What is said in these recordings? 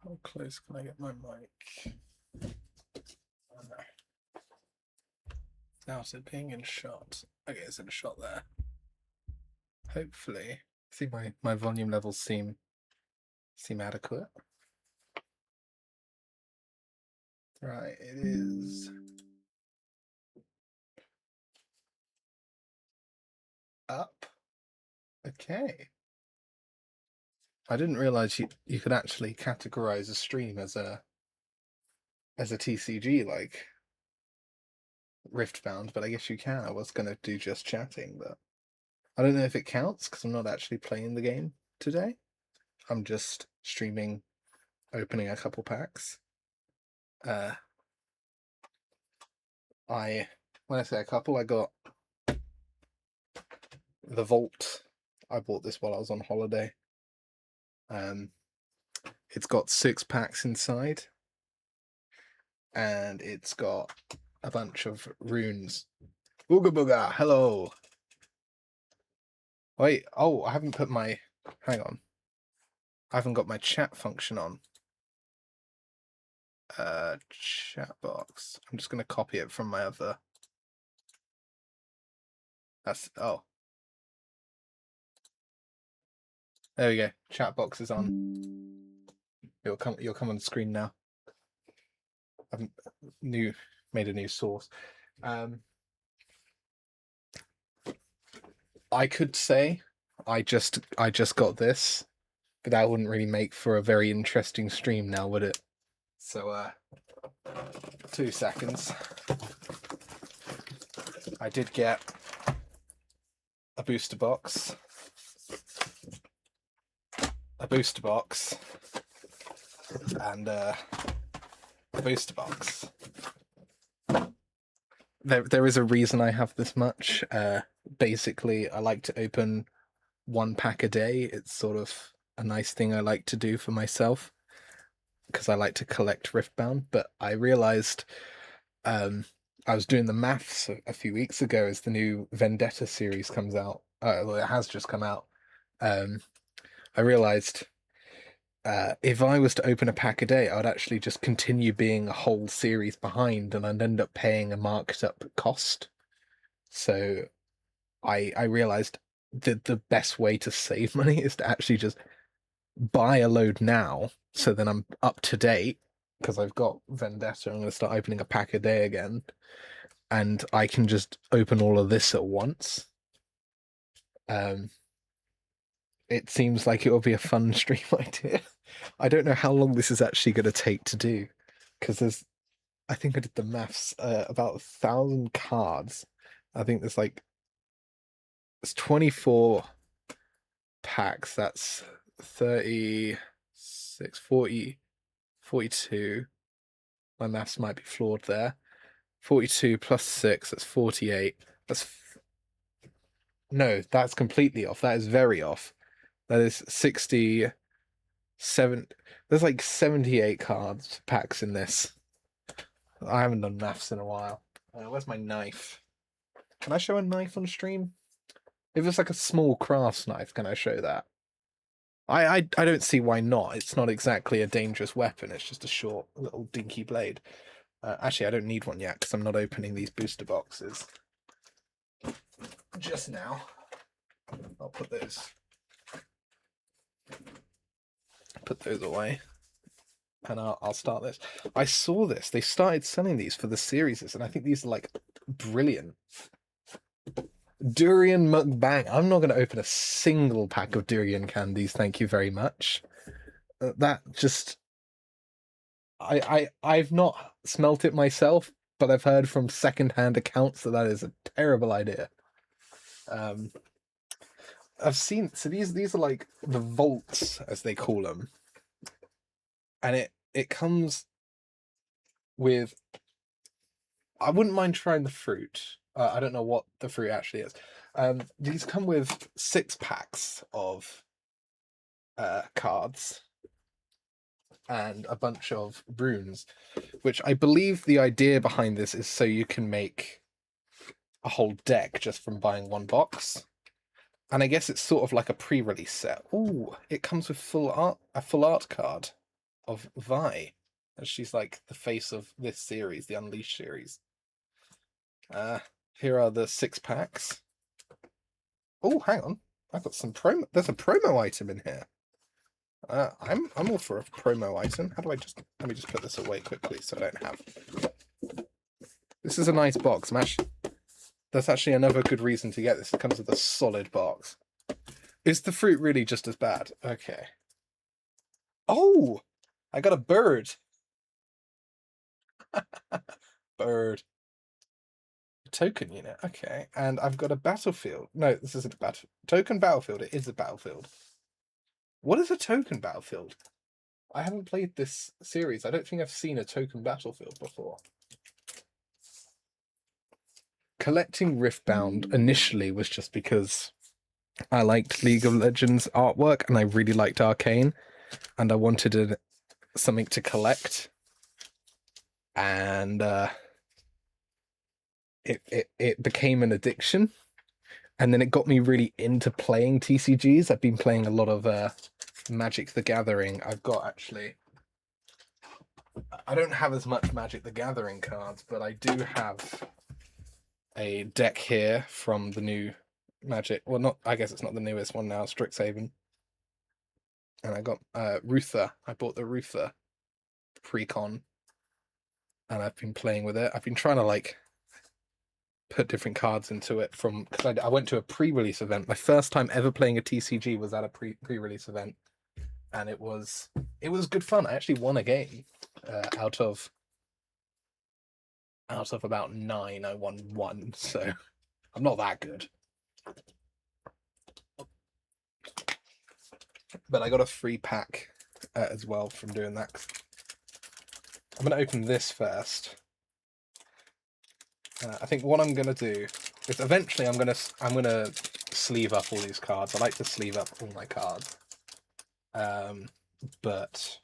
How close can I get my mic? Without it being in shot. Okay, it's in shot there. Hopefully. I think my volume levels seem adequate. Right, it is up. Okay. I didn't realize you could actually categorize a stream as a TCG like Riftbound, but I guess you can. I was gonna do just chatting, but I don't know if it counts because I'm not actually playing the game today. I'm just streaming, opening a couple packs. When I say a couple, I got the Vault. I bought this while I was on holiday. It's got 6 packs inside, and it's got a bunch of runes. Ooga booga, hello. Wait, oh, I haven't put my. Hang on. I haven't got my chat function on. Chat box. I'm just gonna copy it from my other. That's There we go. Chat box is on. You'll come on the screen now. I've made a new source. I could say I just got this, but that wouldn't really make for a very interesting stream now, would it? So 2 seconds. I did get a booster box. And a booster box. There is a reason I have this much. Basically, I like to open 1 pack a day. It's sort of a nice thing I like to do for myself because I like to collect Riftbound. But I realized I was doing the maths a few weeks ago as the new Vendetta series comes out. Well, it has just come out. I realized if I was to open a pack a day, I would actually just continue being a whole series behind, and I'd end up paying a marked up cost. So I realized that the best way to save money is to actually just buy a load now, so then I'm up to date because I've got Vendetta. I'm going to start opening a pack a day again, and I can just open all of this at once. It seems like it will be a fun stream idea. I don't know how long this is actually going to take to do, because I think I did the maths, about 1,000 cards. I think there's 24 packs. That's 36, 40, 42. My maths might be flawed there. 42 plus 6, that's 48. No, that's completely off. That is very off. That is 67. There's 78 cards packs in this. I haven't done maths in a while. Where's my knife? Can I show a knife on stream? If it's a small crafts knife, can I show that? I don't see why not. It's not exactly a dangerous weapon. It's just a short little dinky blade. Actually, I don't need one yet because I'm not opening these booster boxes just now. I'll put those away, and I'll start this. I saw this. They started selling these for the series, and I think these are brilliant. Durian mukbang. I'm not going to open a single pack of durian candies. Thank you very much. That just. I've not smelt it myself, but I've heard from secondhand accounts that is a terrible idea. I've seen, so these are the vaults, as they call them, and it comes with. I wouldn't mind trying the fruit. I don't know what the fruit actually is. These come with 6 packs of cards and a bunch of runes, which I believe the idea behind this is so you can make a whole deck just from buying 1 box. And I guess it's sort of like a pre-release set. Ooh, it comes with a full art card. of Vi. And she's like the face of this series, the Unleashed series. Here are the 6-packs. Oh, hang on. I've got some promo. There's a promo item in here. I'm all for a promo item. How do I just... Let me just put this away quickly so I don't have... This is a nice box. That's actually another good reason to get this. It comes with a solid box. Is the fruit really just as bad? Okay. Oh! I got a bird. Bird. Token unit. Okay. And I've got a battlefield. No, this isn't a token battlefield. It is a battlefield. What is a token battlefield? I haven't played this series. I don't think I've seen a token battlefield before. Collecting Ritfbound initially was just because I liked League of Legends artwork and I really liked Arcane, and I wanted something to collect. And it became an addiction, and then it got me really into playing TCGs. I've been playing a lot of Magic the Gathering. I've got I don't have as much Magic the Gathering cards, but I do have a deck here from the new Magic. Well, not, I guess it's not the newest one now, Strixhaven. And I got Ruther. I bought the Ruther pre-con, and I've been playing with it. I've been trying to like put different cards into it because I went to a pre-release event. My first time ever playing a TCG was at a pre-release event, and it was good fun. I actually won a game out of about 9. I won 1, so I'm not that good. But I got a free pack as well from doing that. I'm going to open this first. I think what I'm going to do is eventually I'm going to sleeve up all these cards. I like to sleeve up all my cards. But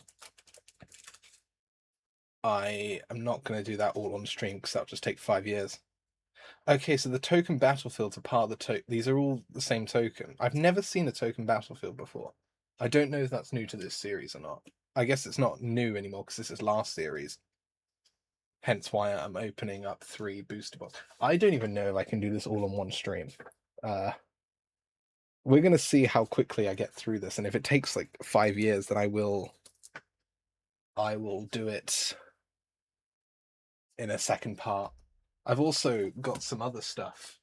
I am not going to do that all on stream because that'll just take 5 years. Okay, so the token battlefields are part of the token. These are all the same token. I've never seen a token battlefield before. I don't know if that's new to this series or not. I guess it's not new anymore because this is last series. Hence why I'm opening up 3 booster boxes. I don't even know if I can do this all on one stream. We're going to see how quickly I get through this. And if it takes like 5 years, then I will do it in a second part. I've also got some other stuff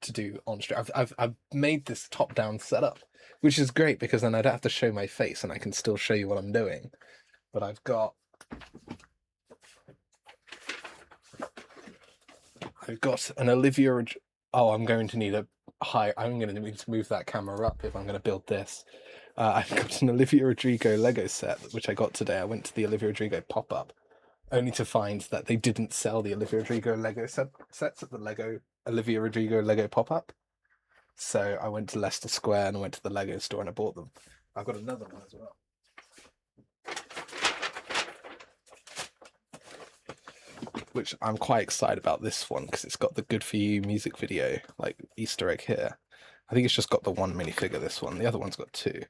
to do on stream. I've made this top-down setup, which is great because then I don't have to show my face and I can still show you what I'm doing. But I've got an Olivia. Oh, I'm going to need to move that camera up if I'm going to build this. I've got an Olivia Rodrigo Lego set, which I got today. I went to the Olivia Rodrigo pop-up, only to find that they didn't sell the Olivia Rodrigo Lego sets at the Olivia Rodrigo Lego pop-up. So I went to Leicester Square and I went to the Lego store and I bought them. I've got another one as well. Which I'm quite excited about this one because it's got the Good For You music video, like Easter egg here. I think it's just got the 1 minifigure, this one. The other one's got 2.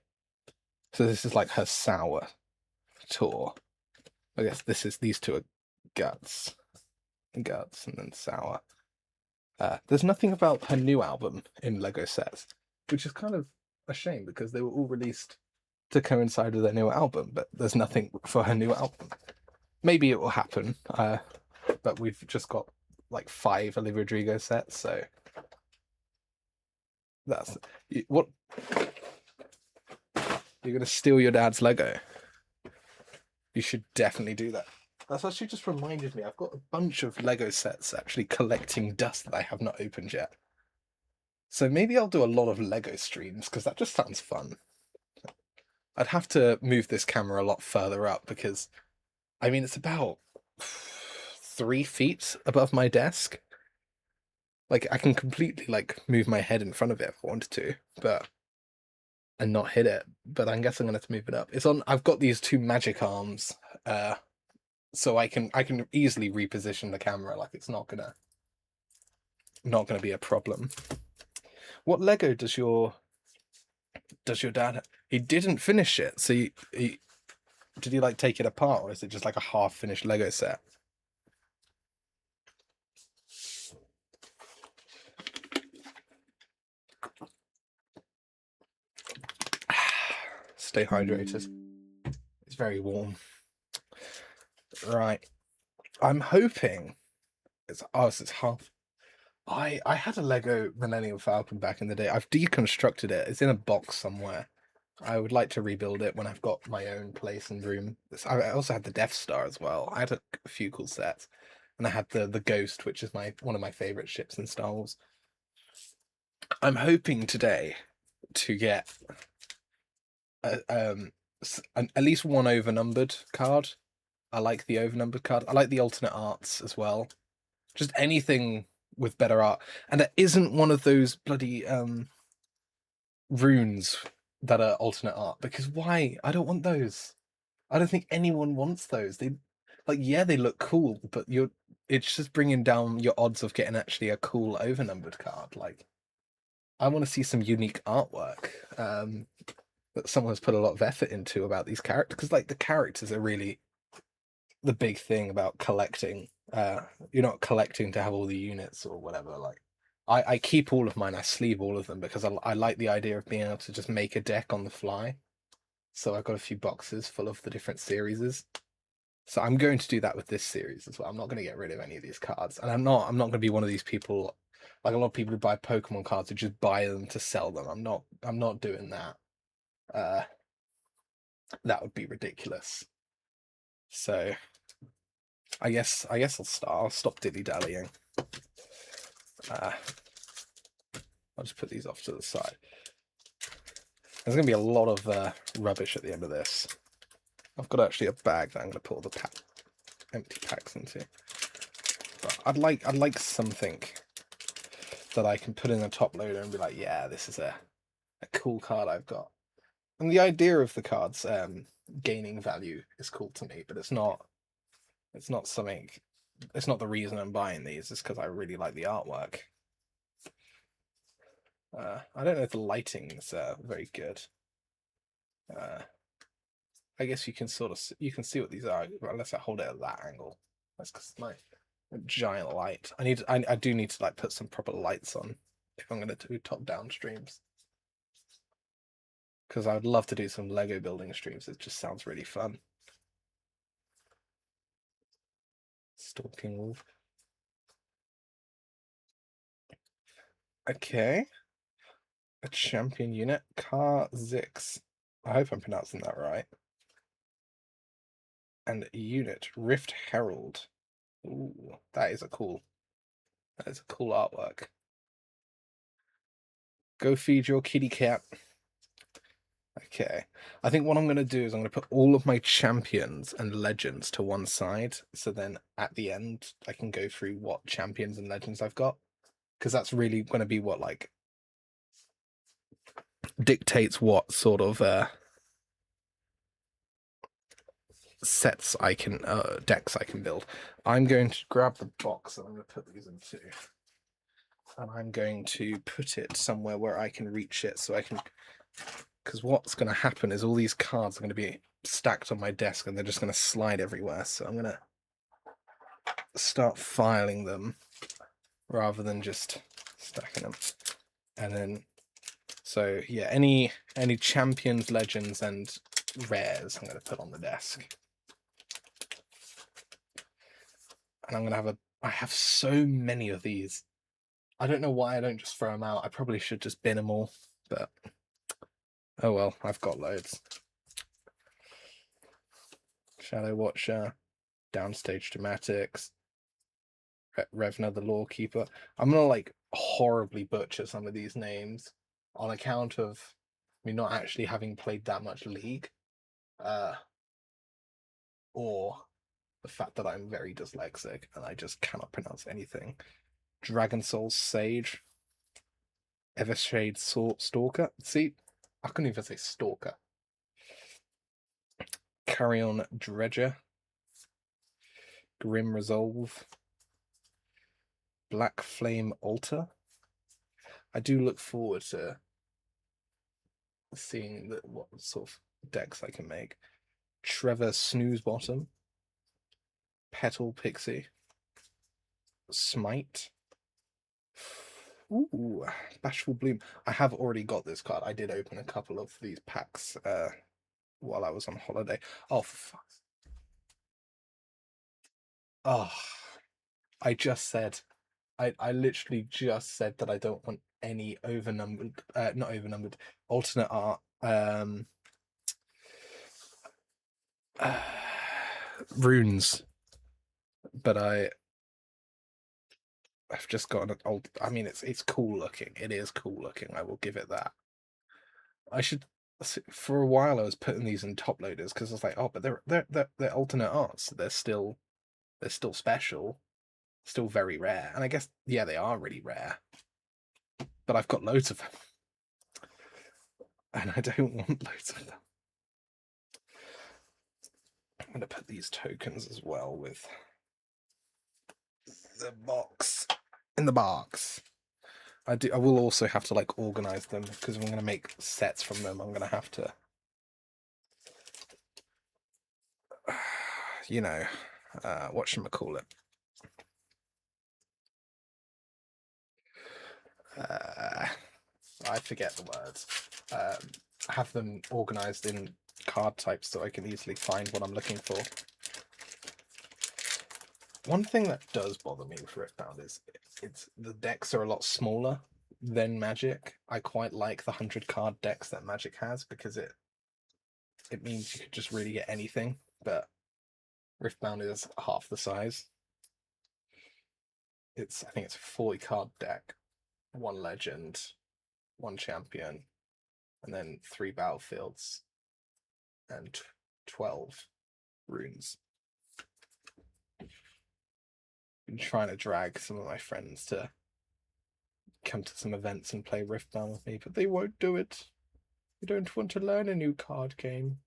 So this is like her Sour tour. I guess these 2 are Guts, and then Sour. There's nothing about her new album in Lego sets, which is kind of a shame because they were all released to coincide with their new album, but there's nothing for her new album. Maybe it will happen, but we've just got like 5 Olivia Rodrigo sets, so that's what. You're gonna steal your dad's Lego. You should definitely do that. That's actually just reminded me, I've got a bunch of Lego sets actually collecting dust that I have not opened yet. So maybe I'll do a lot of Lego streams, because that just sounds fun. I'd have to move this camera a lot further up, because, I mean, it's about 3 feet above my desk. Like, I can completely, like, move my head in front of it if I wanted to, and not hit it. But I guess I'm gonna have to move it up. I've got these 2 magic arms, so I can easily reposition the camera. Like, it's not gonna be a problem. What Lego does your dad have? He didn't finish it, so did you like take it apart, or is it just like a half-finished Lego set? Stay hydrated. It's very warm. Right. I'm hoping it's half. I had a Lego Millennium Falcon back in the day. I've deconstructed it. It's in a box somewhere. I would like to rebuild it when I've got my own place and room. I also had the Death Star as well. I had a few cool sets, and I had the Ghost, which is one of my favorite ships in Star Wars. I'm hoping today to get at least one overnumbered card. I like the overnumbered card. I like the alternate arts as well. Just anything with better art, and it isn't one of those bloody runes that are alternate art, because why? I don't want those. I don't think anyone wants those. They yeah, they look cool, but it's just bringing down your odds of getting actually a cool overnumbered card. Like, I want to see some unique artwork that someone has put a lot of effort into about these characters, because like the characters are really the big thing about collecting. You're not collecting to have all the units or whatever. Like, I keep all of mine. I sleeve all of them because I like the idea of being able to just make a deck on the fly. So I've got a few boxes full of the different series. So I'm going to do that with this series as well. I'm not going to get rid of any of these cards, and I'm not going to be one of these people, like a lot of people who buy Pokemon cards who just buy them to sell them. I'm not doing that. That would be ridiculous. So I guess I'll stop dilly-dallying. I'll just put these off to the side. There's going to be a lot of rubbish at the end of this. I've got actually a bag that I'm going to put all the empty packs into. But I'd like something that I can put in the top loader and be like, yeah, this is a cool card I've got. And the idea of the cards gaining value is cool to me, but it's not something. It's not the reason I'm buying these. It's because I really like the artwork. I don't know if the lighting's very good. I guess you can see what these are unless I hold it at that angle. That's because my giant light. I do need to like put some proper lights on if I'm going to do top-down streams, because I would love to do some Lego building streams. It just sounds really fun. Stalking Wolf. Okay. A champion unit. Kar-Zix. I hope I'm pronouncing that right. And a unit. Rift Herald. Ooh, that is a cool artwork. Go feed your kitty cat. Okay. I think what I'm going to do is I'm going to put all of my champions and legends to one side. So then at the end, I can go through what champions and legends I've got. Because that's really going to be what, like, dictates what sort of decks I can build. I'm going to grab the box and I'm going to put these into. And I'm going to put it somewhere where I can reach it, so I can... Because what's going to happen is all these cards are going to be stacked on my desk and they're just going to slide everywhere. So I'm going to start filing them rather than just stacking them. And then, so yeah, any champions, legends, and rares I'm going to put on the desk. And I'm going to I have so many of these. I don't know why I don't just throw them out. I probably should just bin them all, but oh well, I've got loads. Shadow Watcher, Downstage Dramatics, Revna the Lawkeeper. I'm gonna like horribly butcher some of these names on account of me not actually having played that much League, or the fact that I'm very dyslexic and I just cannot pronounce anything. Dragon Soul Sage, Evershade Stalker. See, I couldn't even say Stalker. Carrion Dredger, Grim Resolve, Black Flame Altar. I do look forward to seeing what sort of decks I can make. Trevor Snoozebottom, Petal Pixie, Smite. Ooh, Bashful Bloom. I have already got this card. I did open a couple of these packs while I was on holiday. Oh, for fuck's... Oh, I just said, I literally just said that I don't want any overnumbered, not overnumbered, alternate art, uh, runes. But I've just got an old. I mean, it's cool looking. It is cool looking. I will give it that. I should. For a while, I was putting these in top loaders because I was like, oh, but they're alternate arts. They're still special, still very rare. And I guess yeah, they are really rare. But I've got loads of them, and I don't want loads of them. I'm gonna put these tokens as well with the box in the box. I will also have to like organize them because I'm going to make sets from them. I'm going to have to, you know, whatchamacallit. I forget the words. Have them organized in card types so I can easily find what I'm looking for. One thing that does bother me with Ritfbound is the decks are a lot smaller than Magic. I quite like the 100 card decks that Magic has because it means you could just really get anything, but Riftbound is half the size. I think it's a 40 card deck, 1 legend, 1 champion, and then 3 battlefields and 12 runes. Been trying to drag some of my friends to come to some events and play Riftbound with me, but they won't do it. They don't want to learn a new card game.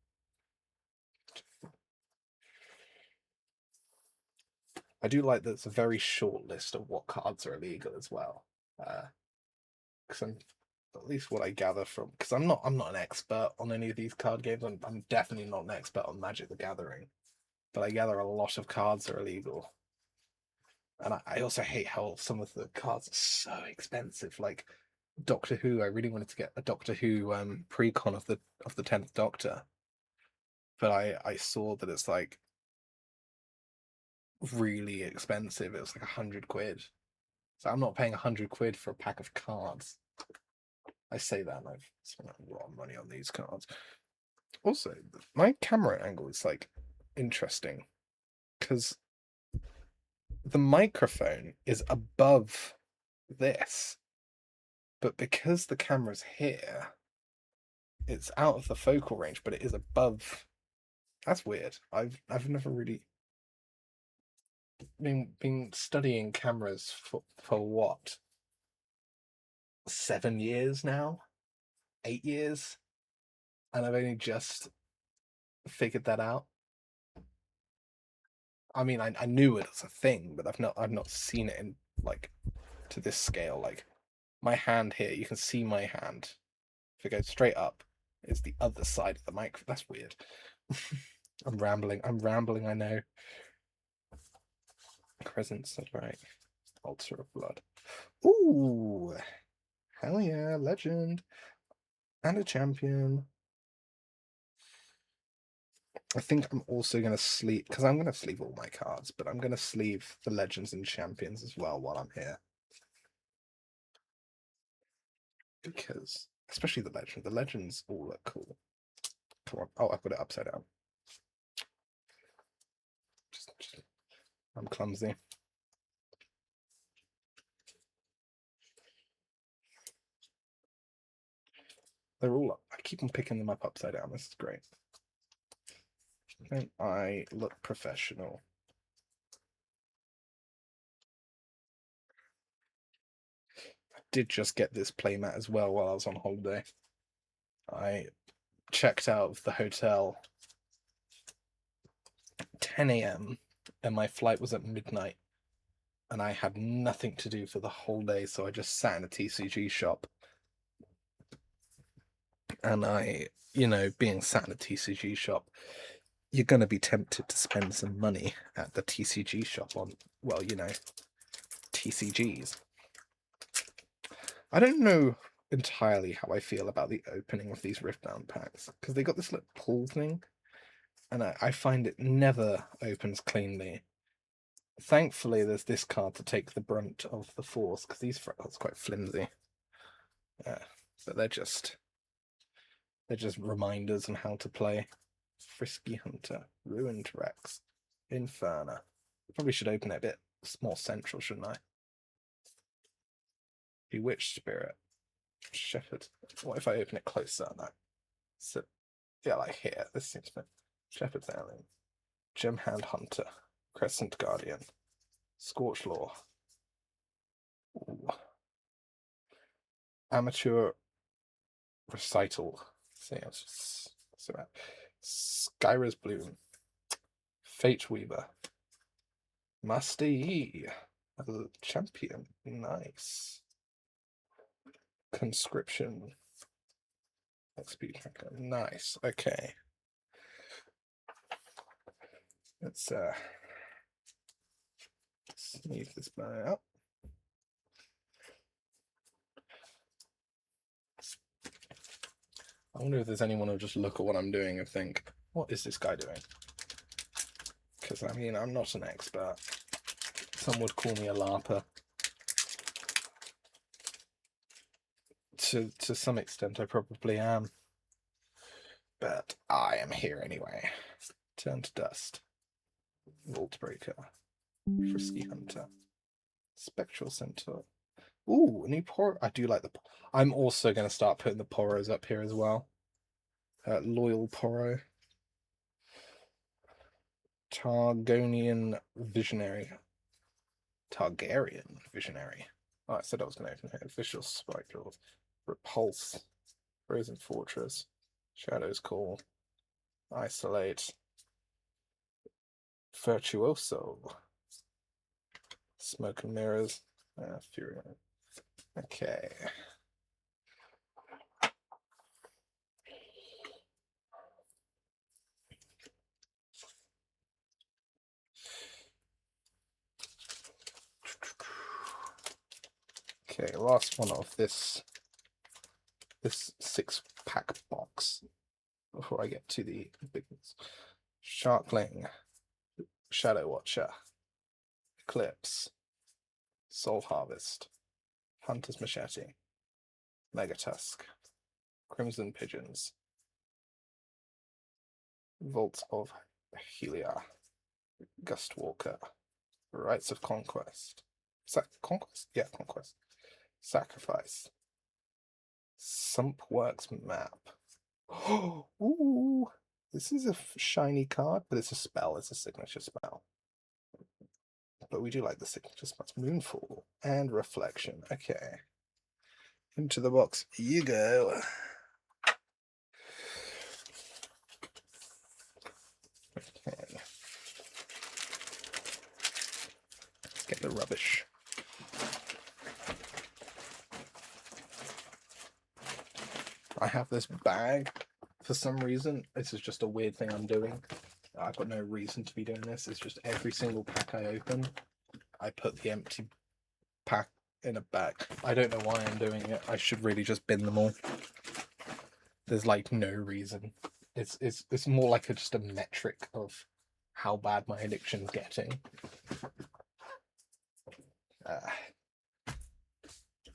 I do like that it's a very short list of what cards are illegal as well. Because I'm at least what I gather from, because I'm not an expert on any of these card games. I'm definitely not an expert on Magic the Gathering, but I gather a lot of cards are illegal. And I also hate how some of the cards are so expensive. Like Doctor Who, I really wanted to get a Doctor Who pre-con of the 10th Doctor, but I saw that it's like really expensive. It was like 100 quid. So I'm not paying 100 quid for a pack of cards. I say that and I've spent a lot of money on these cards. Also, my camera angle is like interesting because the microphone is above this, but because the camera's here, it's out of the focal range, but it is above. That's weird. I've never really been studying cameras for what, 7 years now, 8 years, and I've only just figured that out. I mean, I knew it as a thing, but I've not seen it in like to this scale. Like my hand here, you can see my hand. If it goes straight up, it's the other side of the mic. That's weird. I'm rambling. I know. Crescents, that's right. Altar of Blood. Ooh, hell yeah, legend and a champion. I think I'm also going to sleeve, because I'm going to sleeve all my cards, but I'm going to sleeve the legends and champions as well while I'm here. Because, especially the legends all look cool. Come on. Oh, I put it upside down. I'm clumsy. They're all up. I keep on picking them up upside down. This is great. And I look professional. I did just get this playmat as well while I was on holiday. I checked out of the hotel 10 a.m. and my flight was at midnight, and I had nothing to do for the whole day, so I just sat in a TCG shop. And being sat in a TCG shop, you're going to be tempted to spend some money at the TCG shop on, well, you know, TCGs. I don't know entirely how I feel about the opening of these Ritfbound packs, because they got this little pull thing, and I find it never opens cleanly. Thankfully, there's this card to take the brunt of the force, because these fragments are quite flimsy. But they're just reminders on how to play. Frisky Hunter, Ruined Rex, Inferno. Probably should open it a bit more central, shouldn't I? Bewitched Spirit, Shepherd. What if I open it closer? No. So, yeah, like here. This seems fun. Shepherd's Alien, Gemhand Hunter, Crescent Guardian, Scorch Law. Ooh. Amateur Recital. Skyra's Bloom, Fate Weaver, Master Yi, Champion, nice. Conscription, XP tracker, nice. Okay, let's smooth this guy out. I wonder if there's anyone who'll just look at what I'm doing and think, what is this guy doing? Because, I mean, I'm not an expert. Some would call me a LARPer. To some extent, I probably am. But I am here anyway. Turn to Dust. Vaultbreaker. Frisky Hunter. Spectral Centaur. Ooh, a new Poro. I do like the... I'm also going to start putting the Poros up here as well. Loyal Poro. Targonian Visionary. Targaryen Visionary. Oh, I said I was going to open here. Vicious Spectrals. Repulse. Frozen Fortress. Shadow's Call. Isolate. Virtuoso. Smoke and Mirrors. Fury. Okay. Okay, last one of this 6-pack box before I get to the big ones. Sharkling, Shadow Watcher, Eclipse, Soul Harvest, Hunter's Machete, Megatusk, Crimson Pigeons, Vault of Helia, Gustwalker, Rites of Conquest. Is that Conquest? Yeah, Conquest. Sacrifice. Sumpworks Map. Oh, ooh, this is a shiny card, but it's a spell. It's a signature spell. But we do like the signature spells. Moonfall and Reflection. Okay. Into the box you go. Okay. Let's get the rubbish. I have this bag for some reason. This is just a weird thing I'm doing. I've got no reason to be doing this. It's just every single pack I open, I put the empty pack in a bag. I don't know why I'm doing it. I should really just bin them all. There's like no reason. It's more like just a metric of how bad my addiction's getting.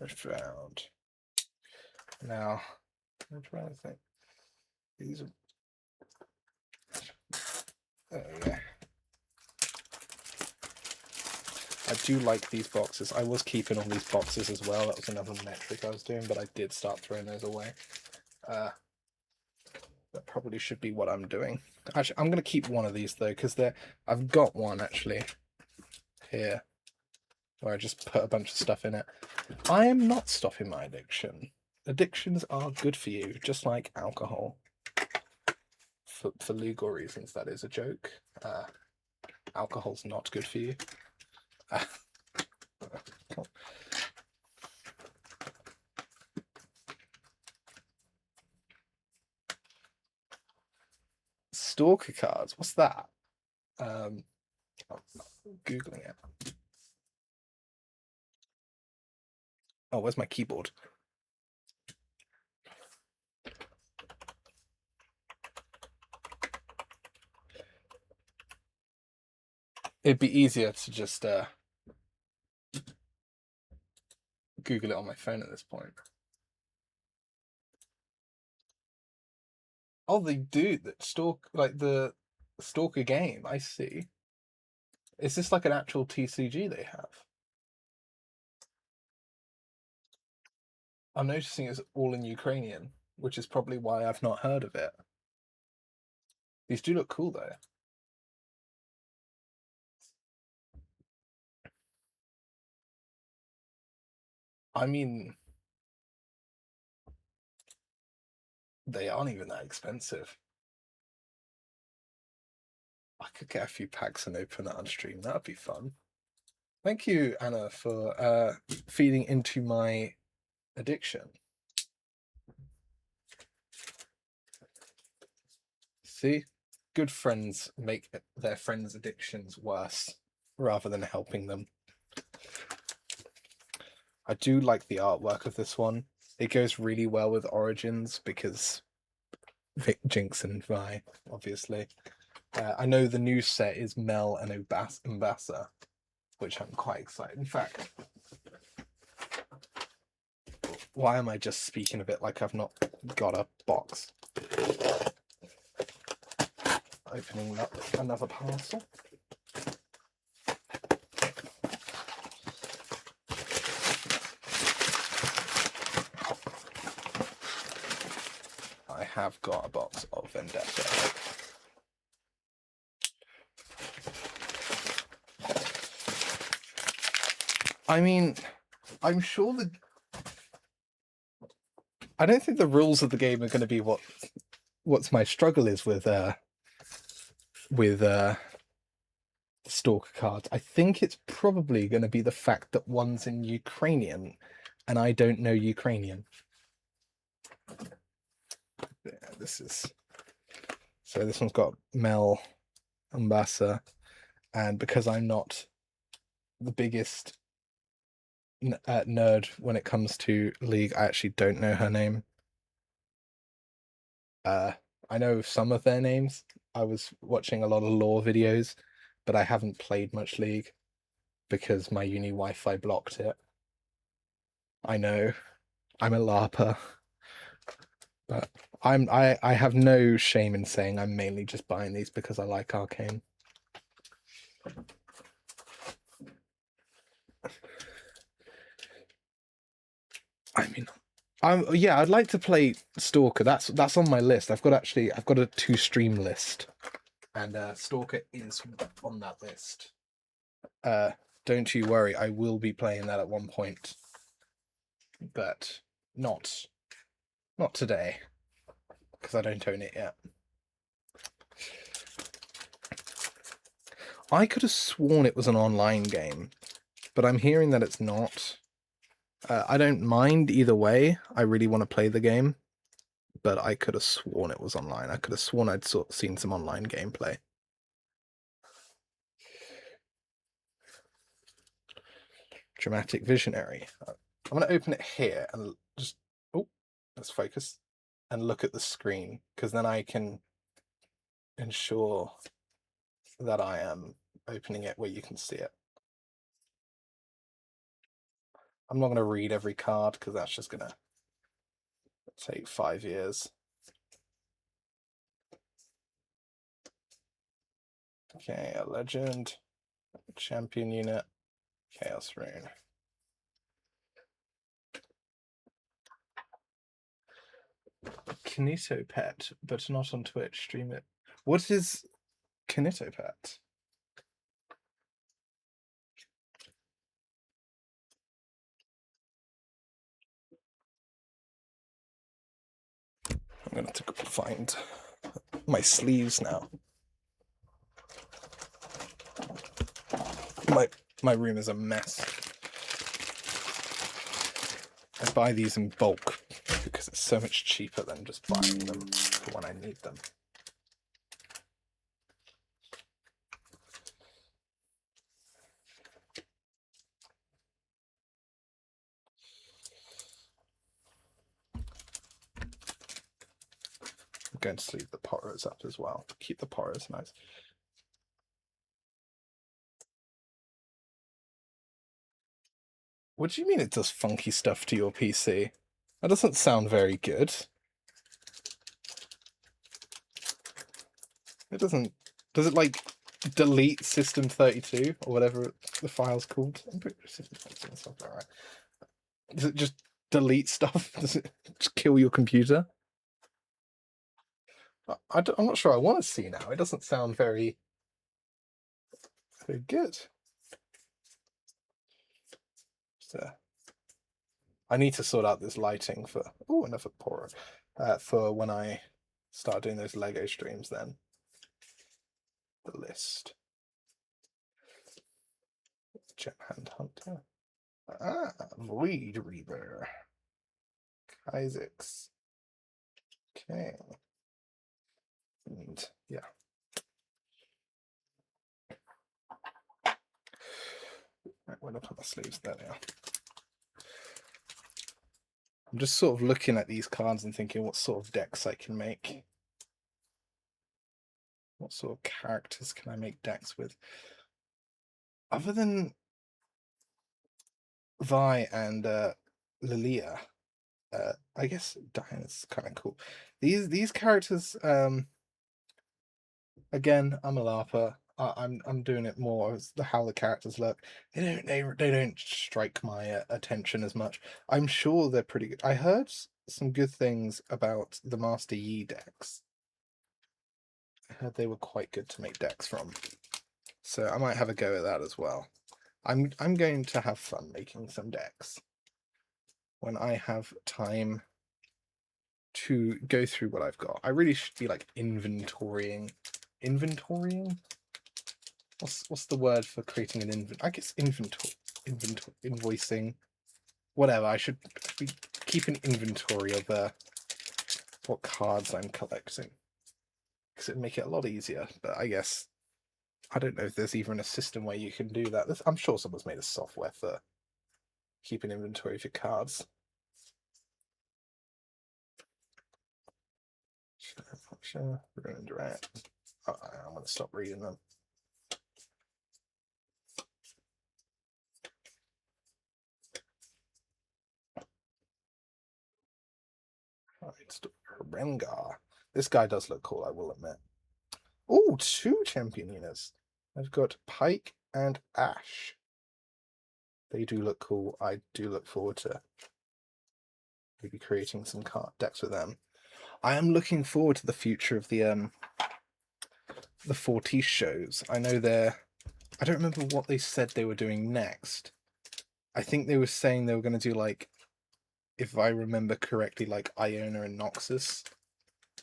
Ritfbound. Now, I'm trying to think. These are. Oh yeah. I do like these boxes. I was keeping all these boxes as well. That was another metric I was doing, but I did start throwing those away. That probably should be what I'm doing. Actually, I'm going to keep one of these though, because I've got one actually here where I just put a bunch of stuff in it. I am not stopping my addiction. Addictions are good for you, just like alcohol. For legal reasons, that is a joke. Alcohol's not good for you. Cool. Stalker cards. What's that? I'm Googling it. Oh, where's my keyboard? It'd be easier to just Google it on my phone at this point. Oh, they do that the Stalker game. I see. Is this like an actual TCG they have? I'm noticing it's all in Ukrainian, which is probably why I've not heard of it. These do look cool though. I mean, they aren't even that expensive. I could get a few packs and open that on stream. That'd be fun. Thank you, Anna, for feeding into my addiction. See? Good friends make their friends' addictions worse rather than helping them. I do like the artwork of this one. It goes really well with Origins because Jinx and Vi, obviously. I know the new set is Mel and Umbasa, which I'm quite excited. In fact, why am I just speaking of it like I've not got a box? Opening up another parcel. I have got a box of Vendetta. I mean, I'm sure I don't think the rules of the game are going to be what's my struggle is with Stalker cards. I think it's probably going to be the fact that one's in Ukrainian, and I don't know Ukrainian. Yeah, this one's got Mel Umbasa, and because I'm not the biggest nerd when it comes to League, I actually don't know her name. I know some of their names. I was watching a lot of lore videos, but I haven't played much League because my uni Wi-Fi blocked it. I know, I'm a LARPer, but I have no shame in saying I'm mainly just buying these because I like Arcane. I mean, yeah, I'd like to play Stalker. That's on my list. I've got a 2-stream list, and Stalker is on that list. Don't you worry, I will be playing that at one point, but not today because I don't own it yet. I could have sworn it was an online game, but I'm hearing that it's not. I don't mind either way. I really want to play the game, but I could have sworn it was online. I could have sworn I'd seen some online gameplay. Dramatic Visionary. I'm going to open it here and just... Oh, let's focus. And look at the screen, because then I can ensure that I am opening it where you can see it. I'm not going to read every card because that's just going to take 5 years. Okay, a legend, champion unit, chaos rune. Kinito Pet, but not on Twitch. Stream it. What is Kinito Pet? I'm going to find my sleeves now. My room is a mess. I buy these in bulk because it's so much cheaper than just buying them for when I need them. going to sleeve the poros up as well. Keep the poros nice. What do you mean it does funky stuff to your PC? That doesn't sound very good. It doesn't... Does it, like, delete System32 or whatever the file's called? I'm pretty sure System32 stuff, alright. Does it just delete stuff? Does it just kill your computer? I'm not sure I want to see now. It doesn't sound very good. So, I need to sort out this lighting for... Oh, another poro. For when I start doing those Lego streams then. The list. Gem Hand Hunter. Void Reaver. Isaacs. Okay. And yeah. Right, where do I put my sleeves? There they are. I'm just sort of looking at these cards and thinking what sort of decks I can make. What sort of characters can I make decks with? Other than Vi and Lilia, I guess Diana's kind of cool. These characters, again, I'm a LARPer. I'm doing it more as how the characters look. They don't strike my attention as much. I'm sure they're pretty good. I heard some good things about the Master Yi decks. I heard they were quite good to make decks from, so I might have a go at that as well. I'm going to have fun making some decks when I have time to go through what I've got. I really should be like inventorying. What's the word for creating an inventory? I guess invoicing. Whatever. I should be keeping inventory of what cards I'm collecting, because it'd make it a lot easier. But I guess I don't know if there's even a system where you can do that. I'm sure someone's made a software for keeping inventory of your cards. Sure. Ruined Rat. I'm going to stop reading them. Right, Rengar. This guy does look cool, I will admit. Oh, 2 champion units. I've got Pike and Ash. They do look cool. I do look forward to maybe creating some card decks with them. I am looking forward to the future of the Fortis shows. I know I don't remember what they said they were doing next. I think they were saying they were going to do, like, if I remember correctly, like Iona and Noxus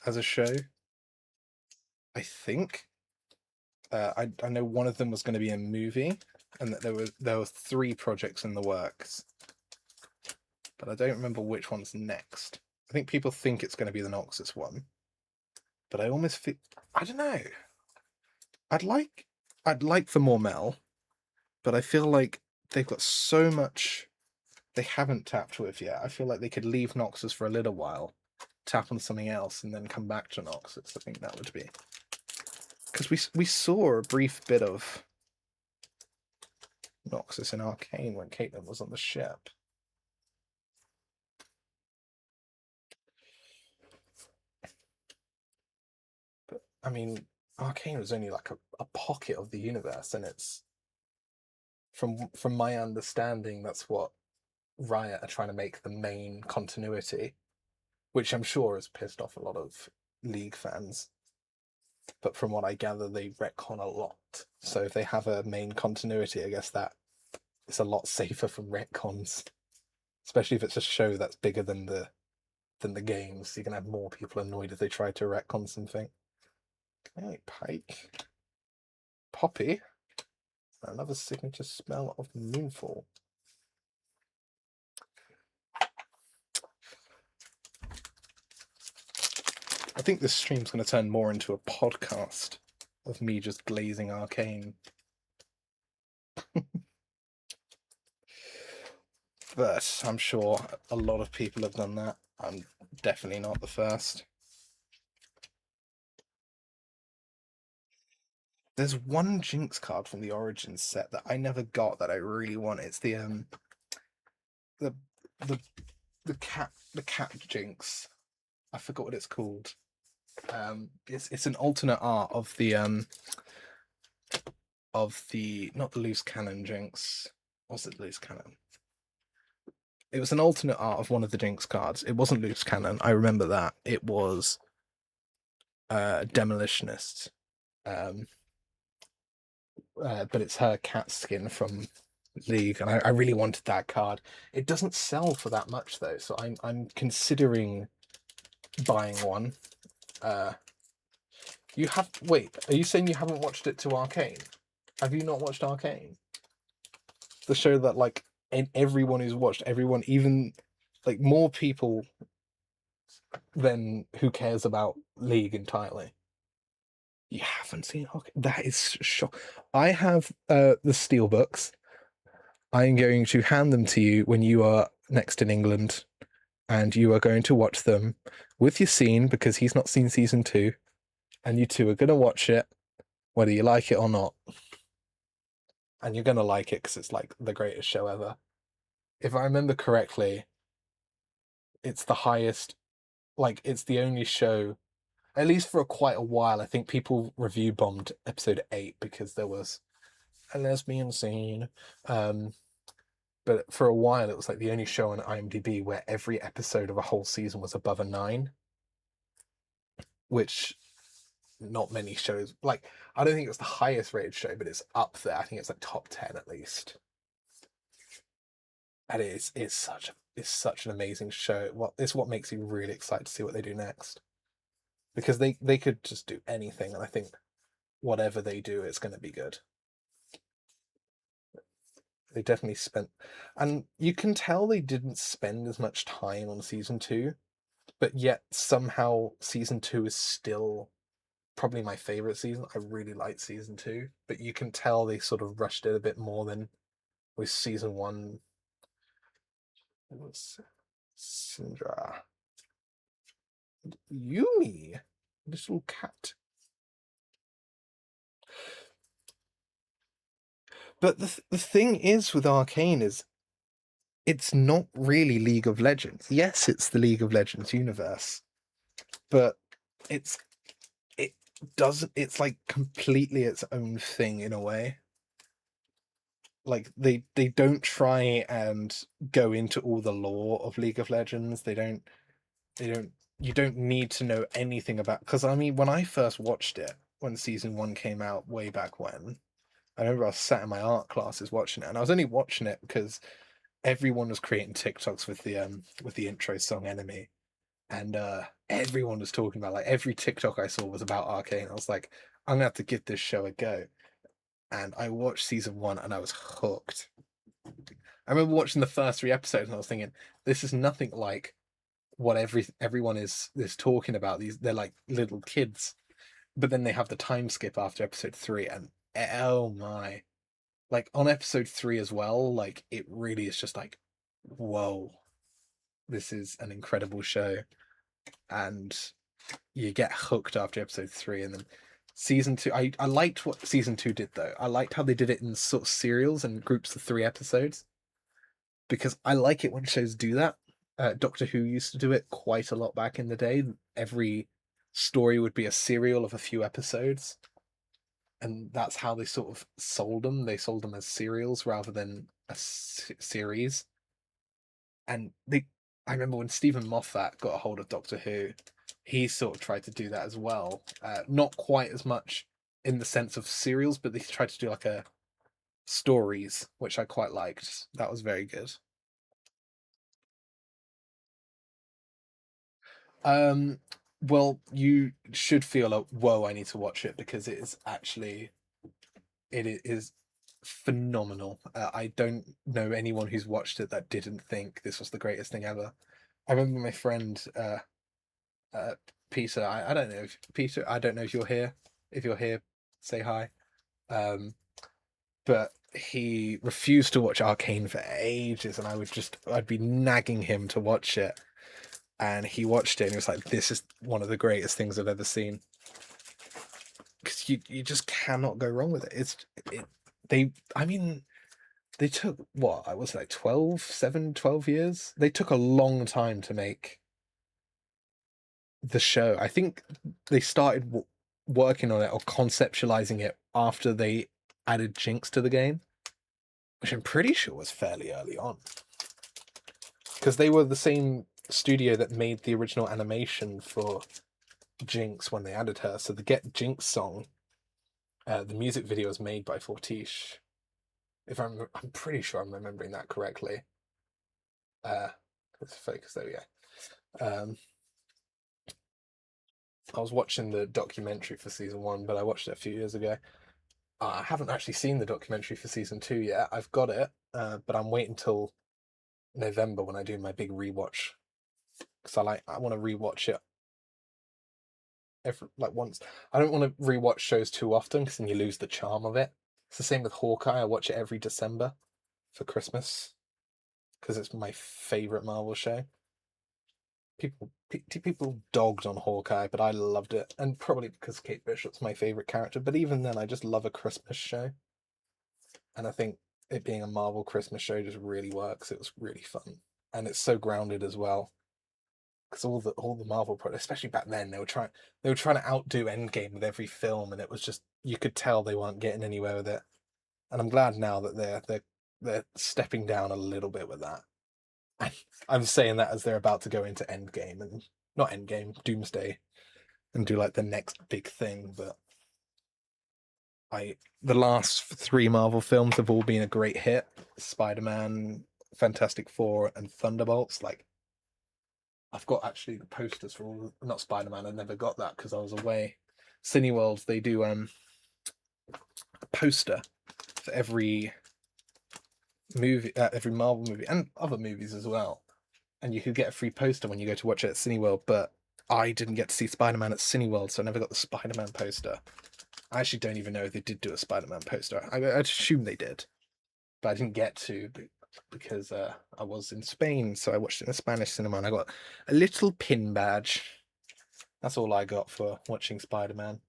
as a show. I think. I know one of them was going to be a movie, and that there were 3 projects in the works, but I don't remember which one's next. I think people think it's going to be the Noxus one, but I almost feel, I don't know. I'd like the Mormel, but I feel like they've got so much they haven't tapped with yet. I feel like they could leave Noxus for a little while, tap on something else, and then come back to Noxus. I think that would be, because we saw a brief bit of Noxus in Arcane when Caitlyn was on the ship. But I mean, Arcane was only like a pocket of the universe, and it's from my understanding, that's what Riot are trying to make the main continuity, which I'm sure has pissed off a lot of League fans. But from what I gather, they retcon a lot. So if they have a main continuity, I guess that it's a lot safer from retcons, especially if it's a show that's bigger than the games. You can have more people annoyed if they try to retcon something. Okay, Pike, Poppy, another signature spell of Moonfall. I think this stream's going to turn more into a podcast of me just glazing Arcane. But I'm sure a lot of people have done that. I'm definitely not the first. There's one Jinx card from the Origins set that I never got that I really want. It's the the the the cat Jinx. I forgot what it's called. It's an alternate art of the not the loose cannon Jinx. Was it loose cannon? It was an alternate art of one of the Jinx cards. It wasn't loose cannon. I remember that. It was demolitionist. But it's her cat skin from League, and I really wanted that card. It doesn't sell for that much though, so I'm considering buying one. You have wait? Are you saying you haven't watched it to Arcane? Have you not watched Arcane? The show that like everyone who's watched, everyone, even like more people than who cares about League entirely. You haven't seen Arcane? That is shock. I have the steelbooks. I'm going to hand them to you when you are next in England, and you are going to watch them with Yassine because he's not seen season 2, and you two are going to watch it, whether you like it or not. And you're going to like it because it's like the greatest show ever. If I remember correctly, it's the highest, like, it's the only show, at least for quite a while. I think people review bombed episode 8 because there was a lesbian scene. But for a while, it was like the only show on IMDb where every episode of a whole season was above a 9, which not many shows, like, I don't think it's the highest rated show, but it's up there. I think it's like top 10 at least. And it's such an amazing show. It's what makes you really excited to see what they do next. Because they could just do anything, and I think whatever they do, it's going to be good. They definitely spent, and you can tell they didn't spend as much time on season 2, but yet somehow season 2 is still probably my favorite season. I really liked season 2, but you can tell they sort of rushed it a bit more than with season 1. It was Syndra, Yumi, little cat. But the thing is with Arcane is it's not really League of Legends. Yes, it's the League of Legends universe, but it doesn't. It's like completely its own thing in a way. Like they don't try and go into all the lore of League of Legends. They don't. You don't need to know anything about. Because I mean, when I first watched it, when season 1 came out way back when, I remember I was sat in my art classes watching it, and I was only watching it because everyone was creating TikToks with the intro song Enemy, and everyone was talking about, like, every TikTok I saw was about Arcane. I was like, I'm gonna have to give this show a go. And I watched season 1 and I was hooked. I remember watching the first 3 episodes and I was thinking, this is nothing like what everyone is talking about. They're like little kids. But then they have the time skip after episode 3, and oh my. Like on episode 3 as well, like it really is just like, whoa, this is an incredible show. And you get hooked after episode 3, and then season 2, I liked what season 2 did though. I liked how they did it in sort of serials and groups of 3 episodes, because I like it when shows do that. Doctor Who used to do it quite a lot back in the day. Every story would be a serial of a few episodes, and that's how they sort of sold them. They sold them as serials rather than a series. And I remember when Stephen Moffat got a hold of Doctor Who, he sort of tried to do that as well. Not quite as much in the sense of serials, but they tried to do like a stories, which I quite liked. That was very good. Well, you should feel like, whoa, I need to watch it, because it is phenomenal. I don't know anyone who's watched it that didn't think this was the greatest thing ever. I remember my friend Peter. I don't know if Peter. I don't know if you're here. If you're here, say hi. But he refused to watch Arcane for ages, and I'd be nagging him to watch it. And he watched it and he was like, this is one of the greatest things I've ever seen. Because you just cannot go wrong with it. I mean, they took what, I was like 12 years. They took a long time to make the show. I think they started working on it or conceptualizing it after they added Jinx to the game, which I'm pretty sure was fairly early on, because they were the same studio that made the original animation for Jinx when they added her. So the Get Jinx song, the music video was made by Fortiche. If I'm pretty sure I'm remembering that correctly. Let's focus. There we go. I was watching the documentary for season 1, but I watched it a few years ago. I haven't actually seen the documentary for season 2 yet. I've got it, but I'm waiting till November when I do my big rewatch, because I want to rewatch it once. I don't want to rewatch shows too often because then you lose the charm of it. It's the same with Hawkeye. I watch it every December for Christmas because it's my favorite Marvel show. People dogged on Hawkeye, but I loved it, and probably because Kate Bishop's my favorite character. But even then, I just love a Christmas show, and I think it being a Marvel Christmas show just really works. It was really fun, and it's so grounded as well. Because all the Marvel products, especially back then, they were trying to outdo Endgame with every film, and it was just, you could tell they weren't getting anywhere with it. And I'm glad now that they're stepping down a little bit with that. I'm saying that as they're about to go into Endgame, and not Endgame, Doomsday, and do like the next big thing. But the last 3 Marvel films have all been a great hit: Spider-Man, Fantastic Four, and Thunderbolts. Like, I've got actually the posters for all, not Spider-Man. I never got that because I was away. Cineworld, they do a poster for every movie, every Marvel movie, and other movies as well. And you could get a free poster when you go to watch it at Cineworld. But I didn't get to see Spider-Man at Cineworld, so I never got the Spider-Man poster. I actually don't even know if they did do a Spider-Man poster. I'd assume they did, but I didn't get to because I was in Spain, so I watched it in a Spanish cinema, and I got a little pin badge. That's all I got for watching Spider-Man.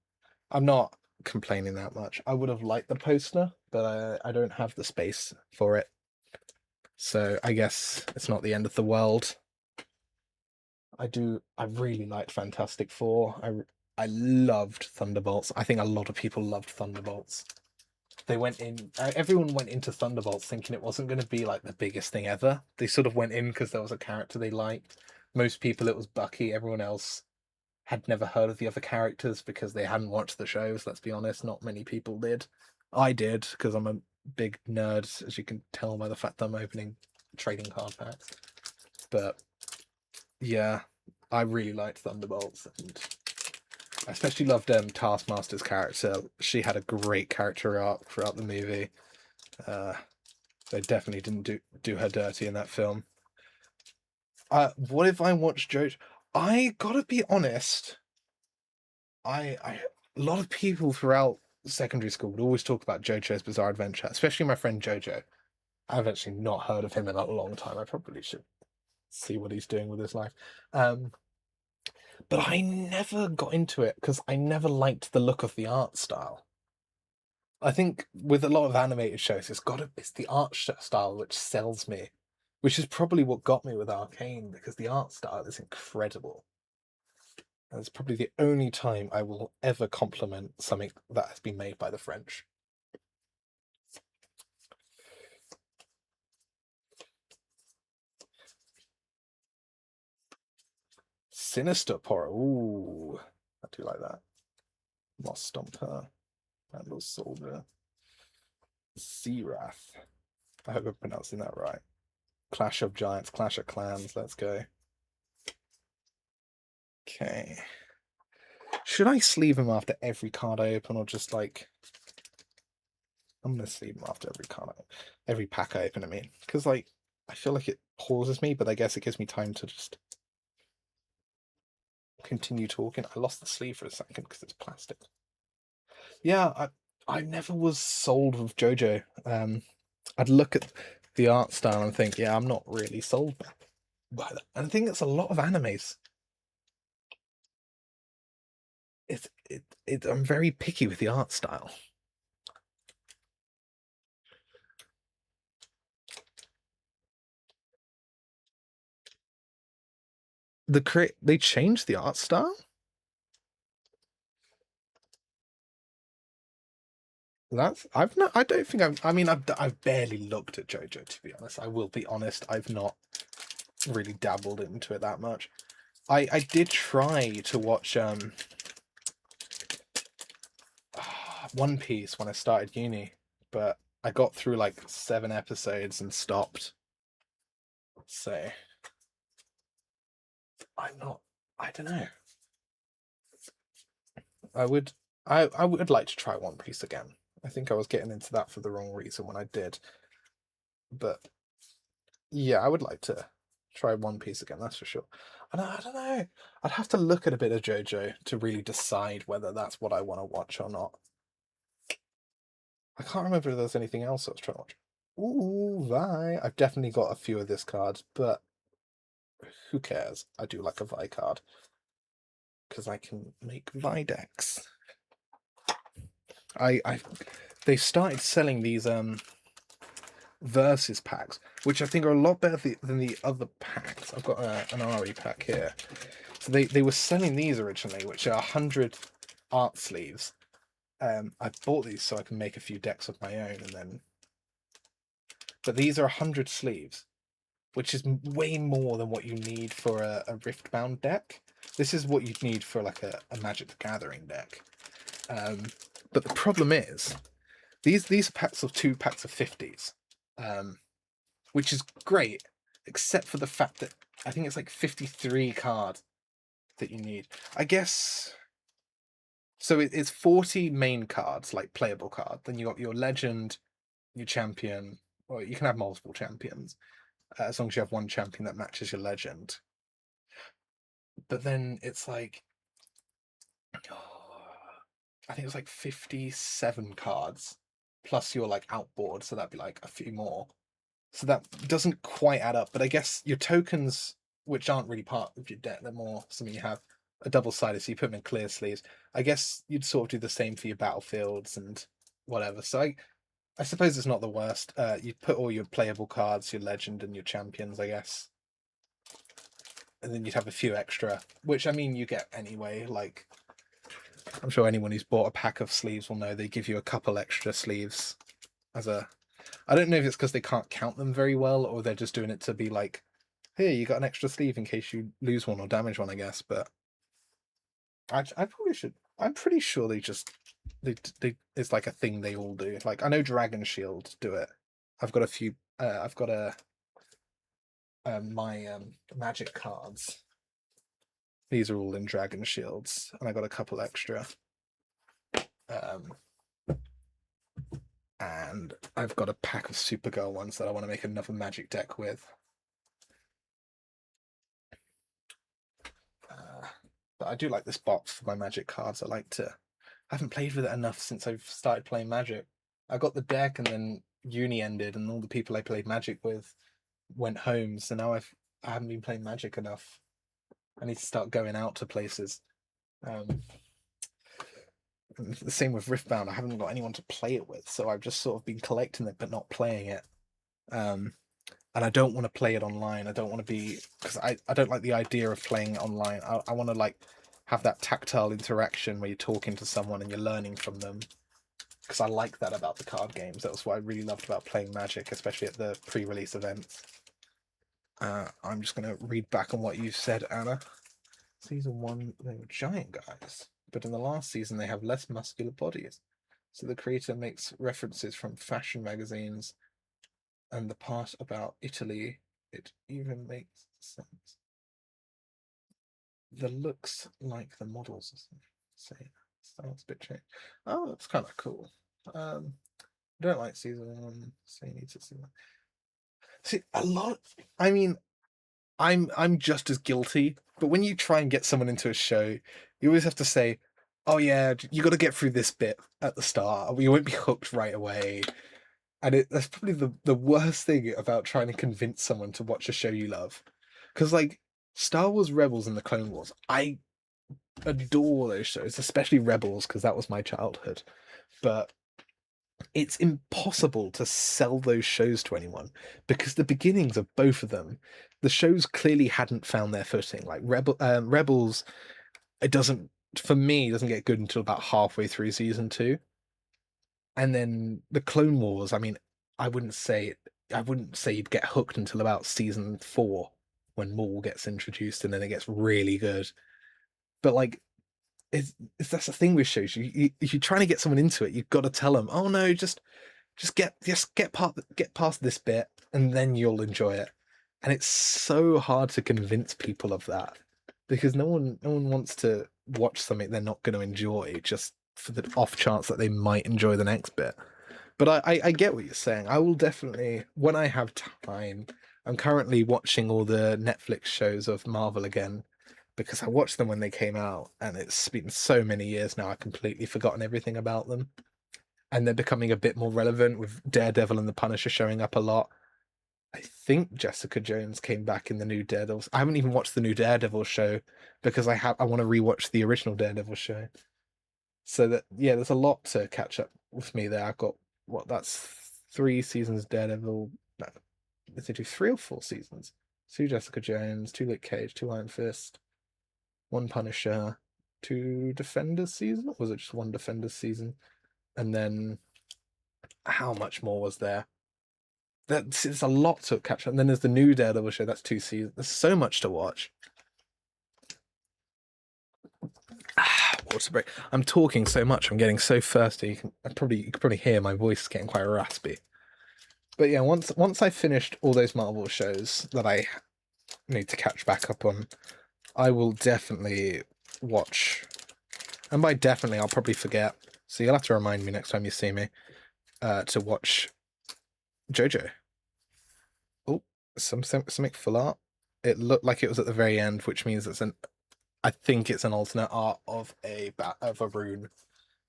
I'm not complaining that much. I would have liked the poster, but I don't have the space for it. So I guess it's not the end of the world. I really liked Fantastic Four. I loved Thunderbolts. I think a lot of people loved Thunderbolts. Everyone went into Thunderbolts thinking it wasn't going to be like the biggest thing ever. They sort of went in because there was a character they liked. Most people, it was Bucky. Everyone else had never heard of the other characters because they hadn't watched the shows. Let's be honest, not many people did. I did because I'm a big nerd, as you can tell by the fact that I'm opening trading card packs. But yeah, I really liked Thunderbolts, and I especially loved Taskmaster's character. She had a great character arc throughout the movie. They definitely didn't do her dirty in that film. What if I watched JoJo? I gotta be honest. A lot of people throughout secondary school would always talk about JoJo's Bizarre Adventure, especially my friend Jojo. I've actually not heard of him in a long time. I probably should see what he's doing with his life. But I never got into it because I never liked the look of the art style. I think with a lot of animated shows, it's the art style which sells me, which is probably what got me with Arcane, because the art style is incredible. And it's probably the only time I will ever compliment something that has been made by the French. Sinister Horror. Ooh, I do like that. Moss Stomper. Vandal Soldier. Searath. I hope I'm pronouncing that right. Clash of Giants, Clash of Clans. Let's go. Okay. Should I sleeve him after every card I open, or just like... I'm going to sleeve him after every pack I open, I mean. Because, like, I feel like it pauses me, but I guess it gives me time to just continue talking. I lost the sleeve for a second because it's plastic. Yeah, I never was sold with JoJo. I'd look at the art style and think, yeah, I'm not really sold by that. And I think it's a lot of animes. I'm very picky with the art style. They changed the art style. That's I've not. I don't think I've. I mean, I've barely looked at JoJo, to be honest. I will be honest. I've not really dabbled into it that much. I did try to watch One Piece when I started uni, but I got through like 7 episodes and stopped. So I'm not. I don't know. I would. I would like to try One Piece again. I think I was getting into that for the wrong reason when I did. But yeah, I would like to try One Piece again. That's for sure. And I don't know. I'd have to look at a bit of JoJo to really decide whether that's what I want to watch or not. I can't remember if there's anything else I was trying to watch. Ooh, Vi. I've definitely got a few of this card, but who cares? I do like a Vi card because I can make Vi decks. I they started selling these versus packs, which I think are a lot better than the other packs. I've got an RE pack here. So they were selling these originally, which are 100 art sleeves. I bought these so I can make a few decks of my own, and then. But these are 100 sleeves, which is way more than what you need for a Riftbound deck. This is what you'd need for like a Magic the Gathering deck. But the problem is, these are packs of 2 packs of 50s, which is great, except for the fact that I think it's like 53 cards that you need. I guess. So it's 40 main cards, like playable cards. Then you got your legend, your champion, or you can have multiple champions, as long as you have one champion that matches your legend. But then it's like, I think it's like 57 cards, plus your like outboard, so that'd be like a few more. So that doesn't quite add up. But I guess your tokens, which aren't really part of your deck, they're more something you have a double-sided, so you put them in clear sleeves. I guess you'd sort of do the same for your battlefields and whatever. So I suppose it's not the worst. You'd put all your playable cards, your legend, and your champions, I guess. And then you'd have a few extra, which I mean you get anyway. Like, I'm sure anyone who's bought a pack of sleeves will know they give you a couple extra sleeves as a. I don't know if it's because they can't count them very well, or they're just doing it to be like, here, you got an extra sleeve in case you lose one or damage one, I guess. But I probably should. I'm pretty sure they it's like a thing they all do. Like I know Dragon Shield do it. I've got a few. I've got my magic cards. These are all in Dragon Shields, and I got a couple extra. Um, and I've got a pack of Supergirl ones that I want to make another magic deck with. But I do like this box for my magic cards. I haven't played with it enough since I've started playing Magic. I got the deck, and then uni ended, and all the people I played Magic with went home. So now I haven't been playing Magic enough. I need to start going out to places. The same with Riftbound. I haven't got anyone to play it with, so I've just sort of been collecting it but not playing it. And I don't want to play it online. I don't want to be because I don't like the idea of playing it online. I want to like have that tactile interaction where you're talking to someone and you're learning from them. Because I like that about the card games. That was what I really loved about playing Magic, especially at the pre-release events. I'm just going to read back on what you said, Anna. Season 1, they were giant guys, but in the last season they have less muscular bodies. So the creator makes references from fashion magazines, and the part about Italy, it even makes sense. The looks like the models, say, styles a bit changed. Oh, that's kind of cool. I don't like season 1, so you need to see that. See, a lot. I mean, I'm just as guilty. But when you try and get someone into a show, you always have to say, "Oh yeah, you got to get through this bit at the start, or you won't be hooked right away." And that's probably the worst thing about trying to convince someone to watch a show you love, because like Star Wars Rebels and the Clone Wars, I adore those shows, especially Rebels, because that was my childhood. But it's impossible to sell those shows to anyone because the beginnings of both of them, the shows clearly hadn't found their footing. Like Rebels, it doesn't for me it doesn't get good until about halfway through season two, and then the Clone Wars. I mean, I wouldn't say I wouldn't say you'd get hooked until about season four when Maul gets introduced, and then it gets really good. But like that's the thing with shows. If you're trying to get someone into it, you've got to tell them, "Oh no, just get past this bit, and then you'll enjoy it." And it's so hard to convince people of that because no one wants to watch something they're not going to enjoy just for the off chance that they might enjoy the next bit. But I get what you're saying. I will definitely, when I have time. I'm currently watching all the Netflix shows of Marvel again because I watched them when they came out, and it's been so many years now. I've completely forgotten everything about them, and they're becoming a bit more relevant with Daredevil and the Punisher showing up a lot. I think Jessica Jones came back in the new Daredevil. I haven't even watched the new Daredevil show because I want to rewatch the original Daredevil show. So that yeah, there's a lot to catch up with me there. I've got that's 3 seasons Daredevil. No, did they do 3 or 4 seasons? 2 Jessica Jones, 2 Luke Cage, 2 Iron Fist, 1 Punisher, 2 Defenders season? Or was it just 1 Defenders season? And then how much more was there? There's a lot to catch up. And then there's the new Daredevil show. That's 2 seasons. There's so much to watch. Water break. I'm talking so much. I'm getting so thirsty. You can probably hear my voice getting quite raspy. But yeah, once I finished all those Marvel shows that I need to catch back up on, I will definitely watch. And by definitely, I'll probably forget. So you'll have to remind me next time you see me to watch JoJo. Oh, something full art. It looked like it was at the very end, which means I think it's an alternate art of a rune,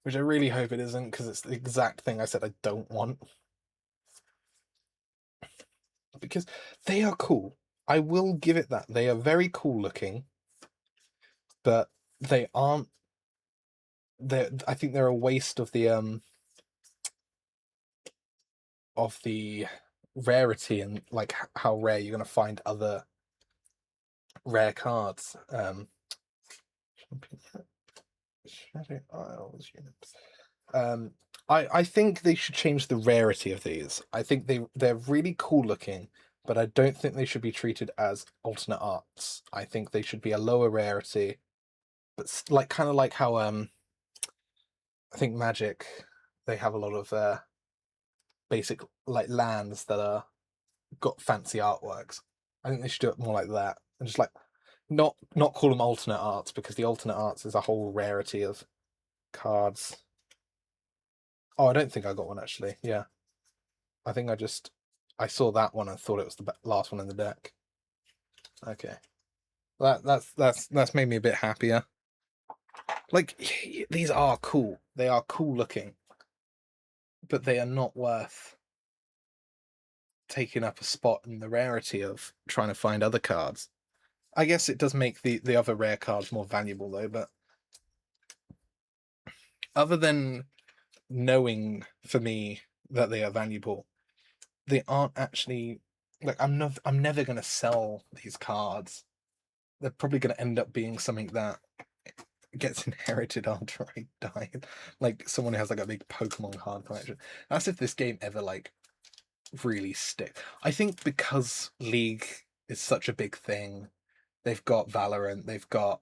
which I really hope it isn't because it's the exact thing I said I don't want. Because they are cool. I will give it that. They are very cool looking, but they aren't. I think they're a waste of the rarity and like how rare you're gonna find other rare cards. Shadow Isles units. I think they should change the rarity of these. I think they're really cool looking, but I don't think they should be treated as alternate arts. I think they should be a lower rarity, but like kind of like how I think Magic, they have a lot of basic like lands that are got fancy artworks. I think they should do it more like that and just like not call them alternate arts because the alternate arts is a whole rarity of cards. Oh, I don't think I got one actually. Yeah, I think I saw that one and thought it was the last one in the deck. Okay, that's made me a bit happier. Like these are cool. They are cool looking, but they are not worth taking up a spot in the rarity of trying to find other cards. I guess it does make the other rare cards more valuable though, but other than knowing for me that they are valuable, they aren't actually like I'm never gonna sell these cards. They're probably gonna end up being something that gets inherited after I die. Like someone who has like a big Pokemon card collection. That's if this game ever like really stick. I think because League is such a big thing, they've got Valorant, they've got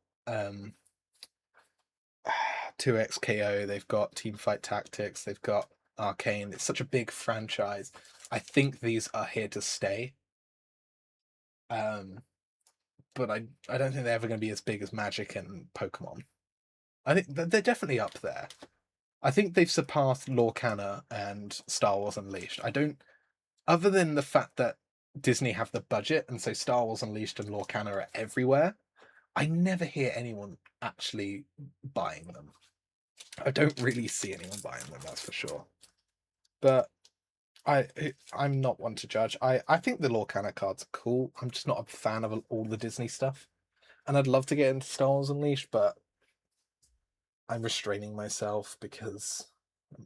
2XKO, they've got Teamfight Tactics, they've got Arcane. It's such a big franchise. I think these are here to stay. But I don't think they're ever going to be as big as Magic and Pokemon. I think they're definitely up there. I think they've surpassed Lorcana and Star Wars Unleashed. I don't, other than the fact that Disney have the budget and so Star Wars Unleashed and Lorcana are everywhere, I never hear anyone actually buying them. I don't really see anyone buying them, that's for sure. But I'm not one to judge. I think the Lorcana cards are cool. I'm just not a fan of all the Disney stuff. And I'd love to get into Star Wars Unleashed, but I'm restraining myself because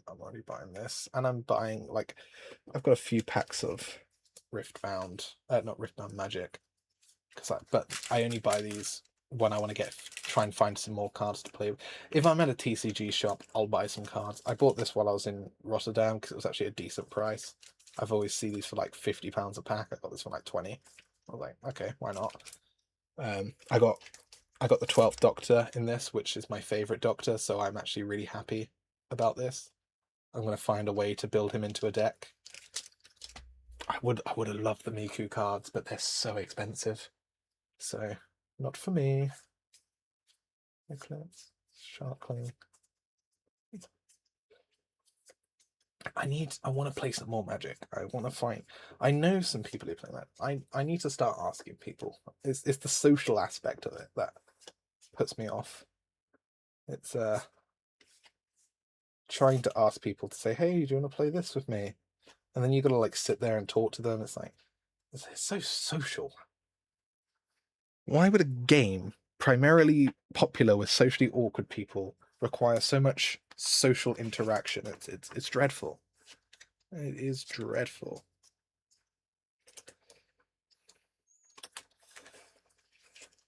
I'm already buying this, and I'm buying like I've got a few packs of Riftbound, not Riftbound Magic, but I only buy these when I want to try and find some more cards to play with. If I'm at a TCG shop, I'll buy some cards. I bought this while I was in Rotterdam because it was actually a decent price. I've always seen these for like £50 a pack. I got this for like 20. I was like, okay, why not? I got the 12th Doctor in this, which is my favorite Doctor, so I'm actually really happy about this. I'm going to find a way to build him into a deck. I would have loved the Miku cards, but they're so expensive. So, not for me. Eclipse, Sharkling. I want to play some more Magic. I want to find. I know some people who play that. I need to start asking people. It's the social aspect of it that puts me off. It's trying to ask people to say, "Hey, do you want to play this with me?" And then you got to like sit there and talk to them. It's like it's so social. Why would a game primarily popular with socially awkward people require so much social interaction? It's dreadful. It is dreadful.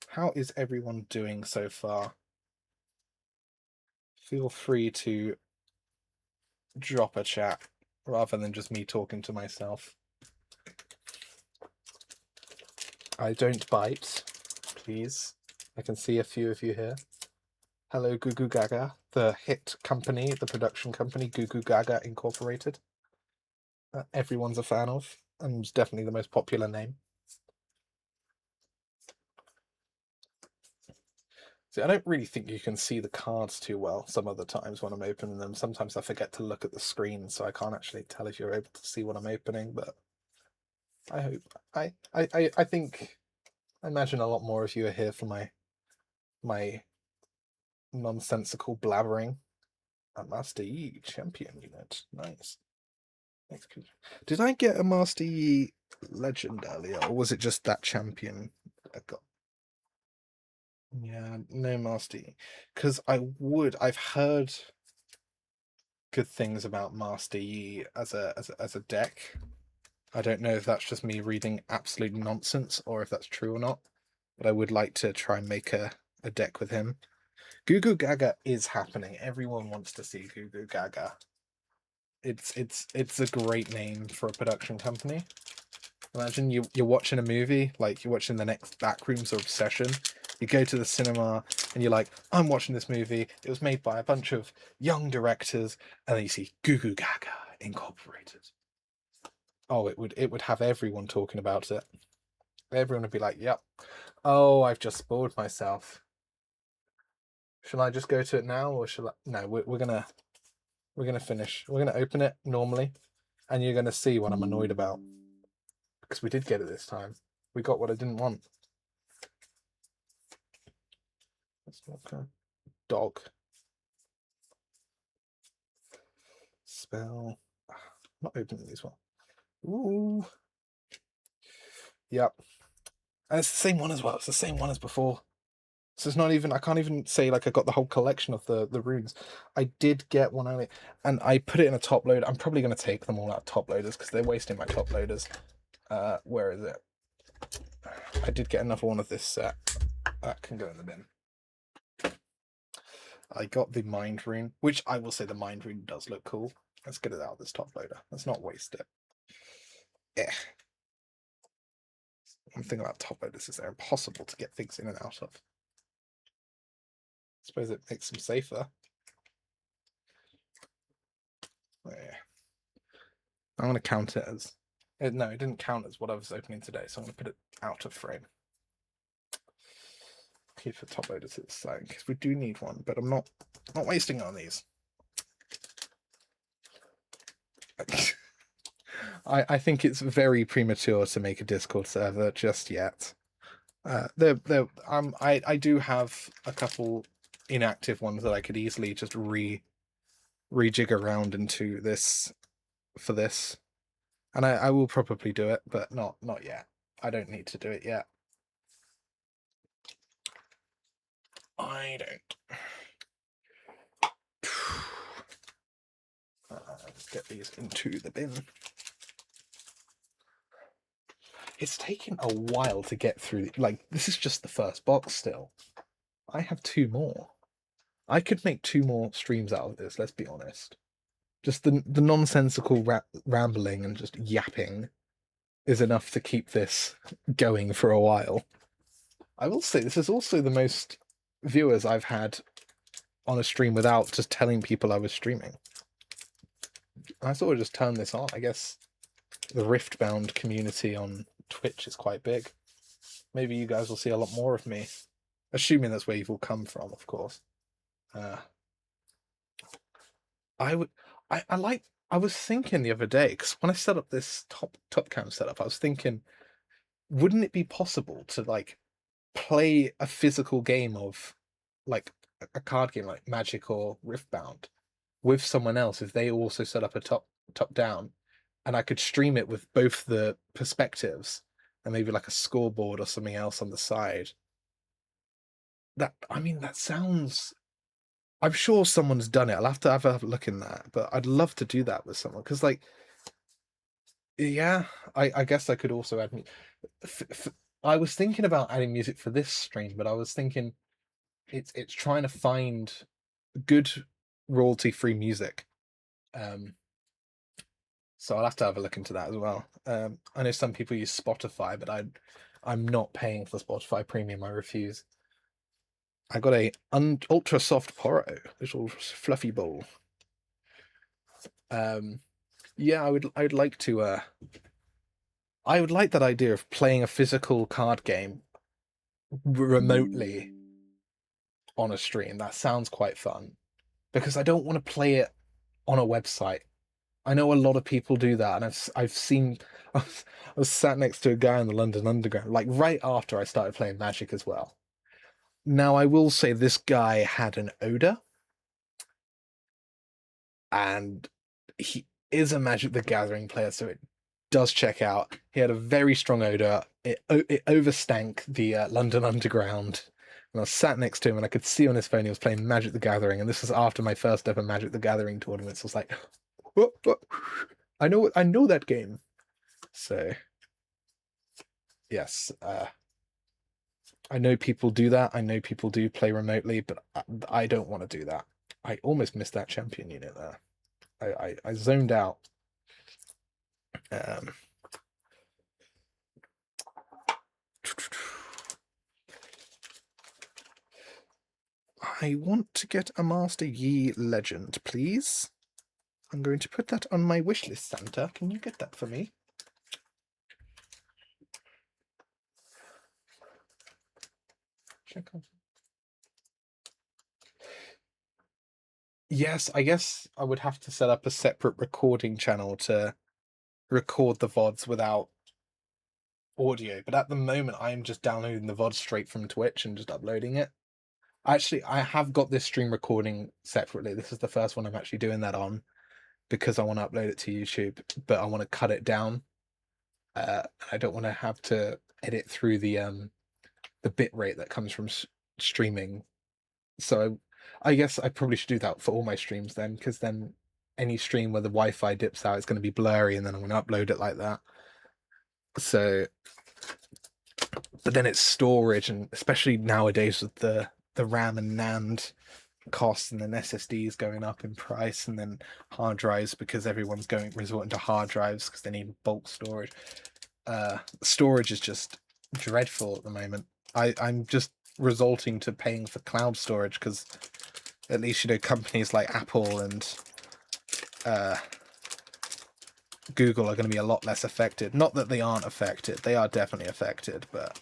How is everyone doing so far? Feel free to drop a chat rather than just me talking to myself. I don't bite, please. I can see a few of you here. Hello, Goo Goo Gaga, the hit company, the production company, Goo Goo Gaga Incorporated. Everyone's a fan of, and it's definitely the most popular name. See, I don't really think you can see the cards too well some of the times when I'm opening them. Sometimes I forget to look at the screen, so I can't actually tell if you're able to see what I'm opening, but I hope. I think, I imagine a lot more of you are here for my nonsensical blabbering. A Master Yi champion unit. Nice. Did I get a Master Yi legend earlier, or was it just that champion I got? Yeah, no Master Yi. Because I've heard good things about Master Yi as a deck. I don't know if that's just me reading absolute nonsense or if that's true or not, but I would like to try and make a deck with him. Goo Goo Gaga is happening. Everyone wants to see Goo Goo Gaga. It's a great name for a production company. Imagine you're watching a movie, like you're watching the next Backrooms or Obsession. You go to the cinema and you're like, I'm watching this movie. It was made by a bunch of young directors, and then you see Goo Goo Gaga Incorporated. Oh, it would have everyone talking about it. Everyone would be like, yep. Oh, I've just spoiled myself. Shall I just go to it now, or shall I? No, we're gonna finish. We're gonna open it normally, and you're gonna see what I'm annoyed about. Because we did get it this time. We got what I didn't want. Let's look. Dog. Spell. I'm not opening these one. Ooh. Yep. And it's the same one as well. It's the same one as before. So it's not even, I can't even say like I got the whole collection of the runes. I did get one earlier, and I put it in a top load. I'm probably going to take them all out of top loaders because they're wasting my top loaders. Where is it? I did get another one of this set. That can go in the bin. I got the Mind Rune, which I will say the Mind Rune does look cool. Let's get it out of this top loader. Let's not waste it. Yeah. One thing about top loaders is they're impossible to get things in and out of. I suppose it makes them safer. Yeah. I'm going to count it as... No, it didn't count as what I was opening today, so I'm going to put it out of frame. Keep the top loader to the side, because we do need one, but I'm not wasting on these. I think it's very premature to make a Discord server just yet. I do have a couple inactive ones that I could easily just rejig around into this for this, and I will probably do it, but not yet. I don't need to do it yet. I don't. Let's get these into the bin. It's taken a while to get through. Like, this is just the first box still. I have 2 more. I could make 2 more streams out of this, let's be honest. Just the nonsensical rambling and just yapping is enough to keep this going for a while. I will say this is also the most viewers I've had on a stream without just telling people I was streaming. I sort of just turned this on. I guess the Ritfbound community on Twitch is quite big. Maybe you guys will see a lot more of me. Assuming that's where you've all come from, of course. I was thinking the other day, because when I set up this top cam setup, I was thinking, wouldn't it be possible to like play a physical game of like a card game like Magic or Ritfbound with someone else if they also set up a top down, and I could stream it with both the perspectives and maybe like a scoreboard or something else on the side. That sounds. I'm sure someone's done it. I'll have to have a look in that, but I'd love to do that with someone because, like, yeah, I guess I could also add. I was thinking about adding music for this stream, but I was thinking it's trying to find good royalty-free music. So I'll have to have a look into that as well. I know some people use Spotify, but I'm not paying for Spotify Premium. I refuse. I got a ultra soft Poro, little fluffy bowl. Yeah, I would like to. I would like that idea of playing a physical card game remotely on a stream. That sounds quite fun because I don't want to play it on a website. I know a lot of people do that, and I've seen. I was sat next to a guy in the London Underground, like right after I started playing Magic as well. Now I will say this guy had an odor, and he is a Magic the Gathering player, so it does check out. He had a very strong odor. It overstank the London Underground. And I was sat next to him, and I could see on his phone he was playing Magic the Gathering. And this was after my first ever Magic the Gathering tournament. So I was like, whoa, whoa. I know that game. So yes, I know people do that. I know people do play remotely, but I don't want to do that. I almost missed that champion unit there. I zoned out. I want to get a Master Yi Legend, please. I'm going to put that on my wish list, Santa. Can you get that for me? Check out. Yes, I guess I would have to set up a separate recording channel to record the VODs without audio. But at the moment, I'm just downloading the VOD straight from Twitch and just uploading it. Actually, I have got this stream recording separately. This is the first one I'm actually doing that on because I want to upload it to YouTube, but I want to cut it down. I don't want to have to edit through the bit rate that comes from streaming. So I guess I probably should do that for all my streams then, because then any stream where the Wi-Fi dips out, it's going to be blurry, and then I'm going to upload it like that. So, but then it's storage, and especially nowadays with the RAM and NAND costs and then SSDs going up in price, and then hard drives because everyone's resorting to hard drives because they need bulk storage. Storage is just dreadful at the moment. I'm just resorting to paying for cloud storage because at least companies like Apple and Google are going to be a lot less affected. Not that they aren't affected, they are definitely affected, but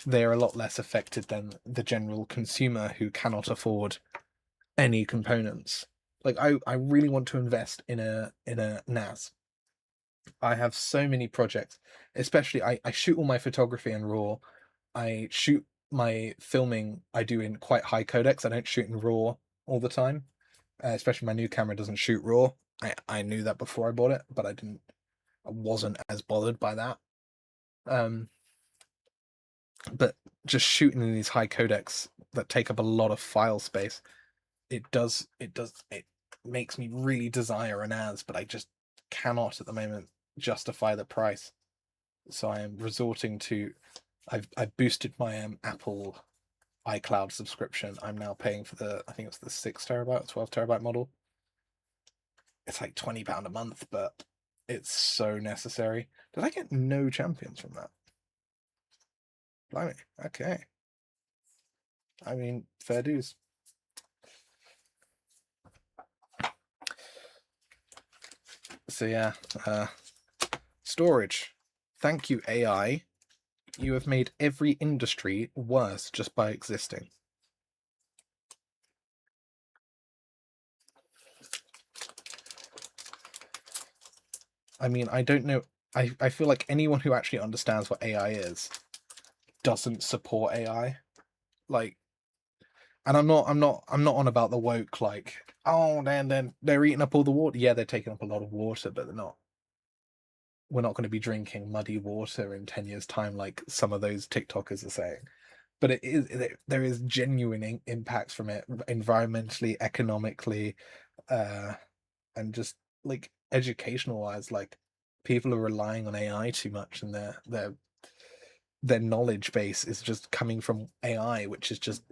they are a lot less affected than the general consumer who cannot afford any components. Like I really want to invest in a NAS. I have so many projects, especially I shoot all my photography in RAW. I shoot my filming I do in quite high codecs. I don't shoot in RAW all the time. Especially my new camera doesn't shoot RAW. I knew that before I bought it, but I wasn't as bothered by that. But just shooting in these high codecs that take up a lot of file space, it makes me really desire an NAS, but I just cannot at the moment justify the price. So I am resorting to I've boosted my Apple iCloud subscription. I'm now paying for I think it's the 6 terabyte, 12 terabyte model. It's like £20 a month, but it's so necessary. Did I get no champions from that? Blimey. Okay. I mean, fair dues. So yeah, storage. Thank you, AI. You have made every industry worse just by existing. I mean, I don't know. I feel like anyone who actually understands what AI is doesn't support AI. Like, and I'm not on about the woke, like, oh, then they're eating up all the water. Yeah, they're taking up a lot of water, but we're not going to be drinking muddy water in 10 years' time, like some of those TikTokers are saying. But there is genuine impacts from it environmentally, economically, and just like educational wise. Like, people are relying on AI too much, and their knowledge base is just coming from AI, which is just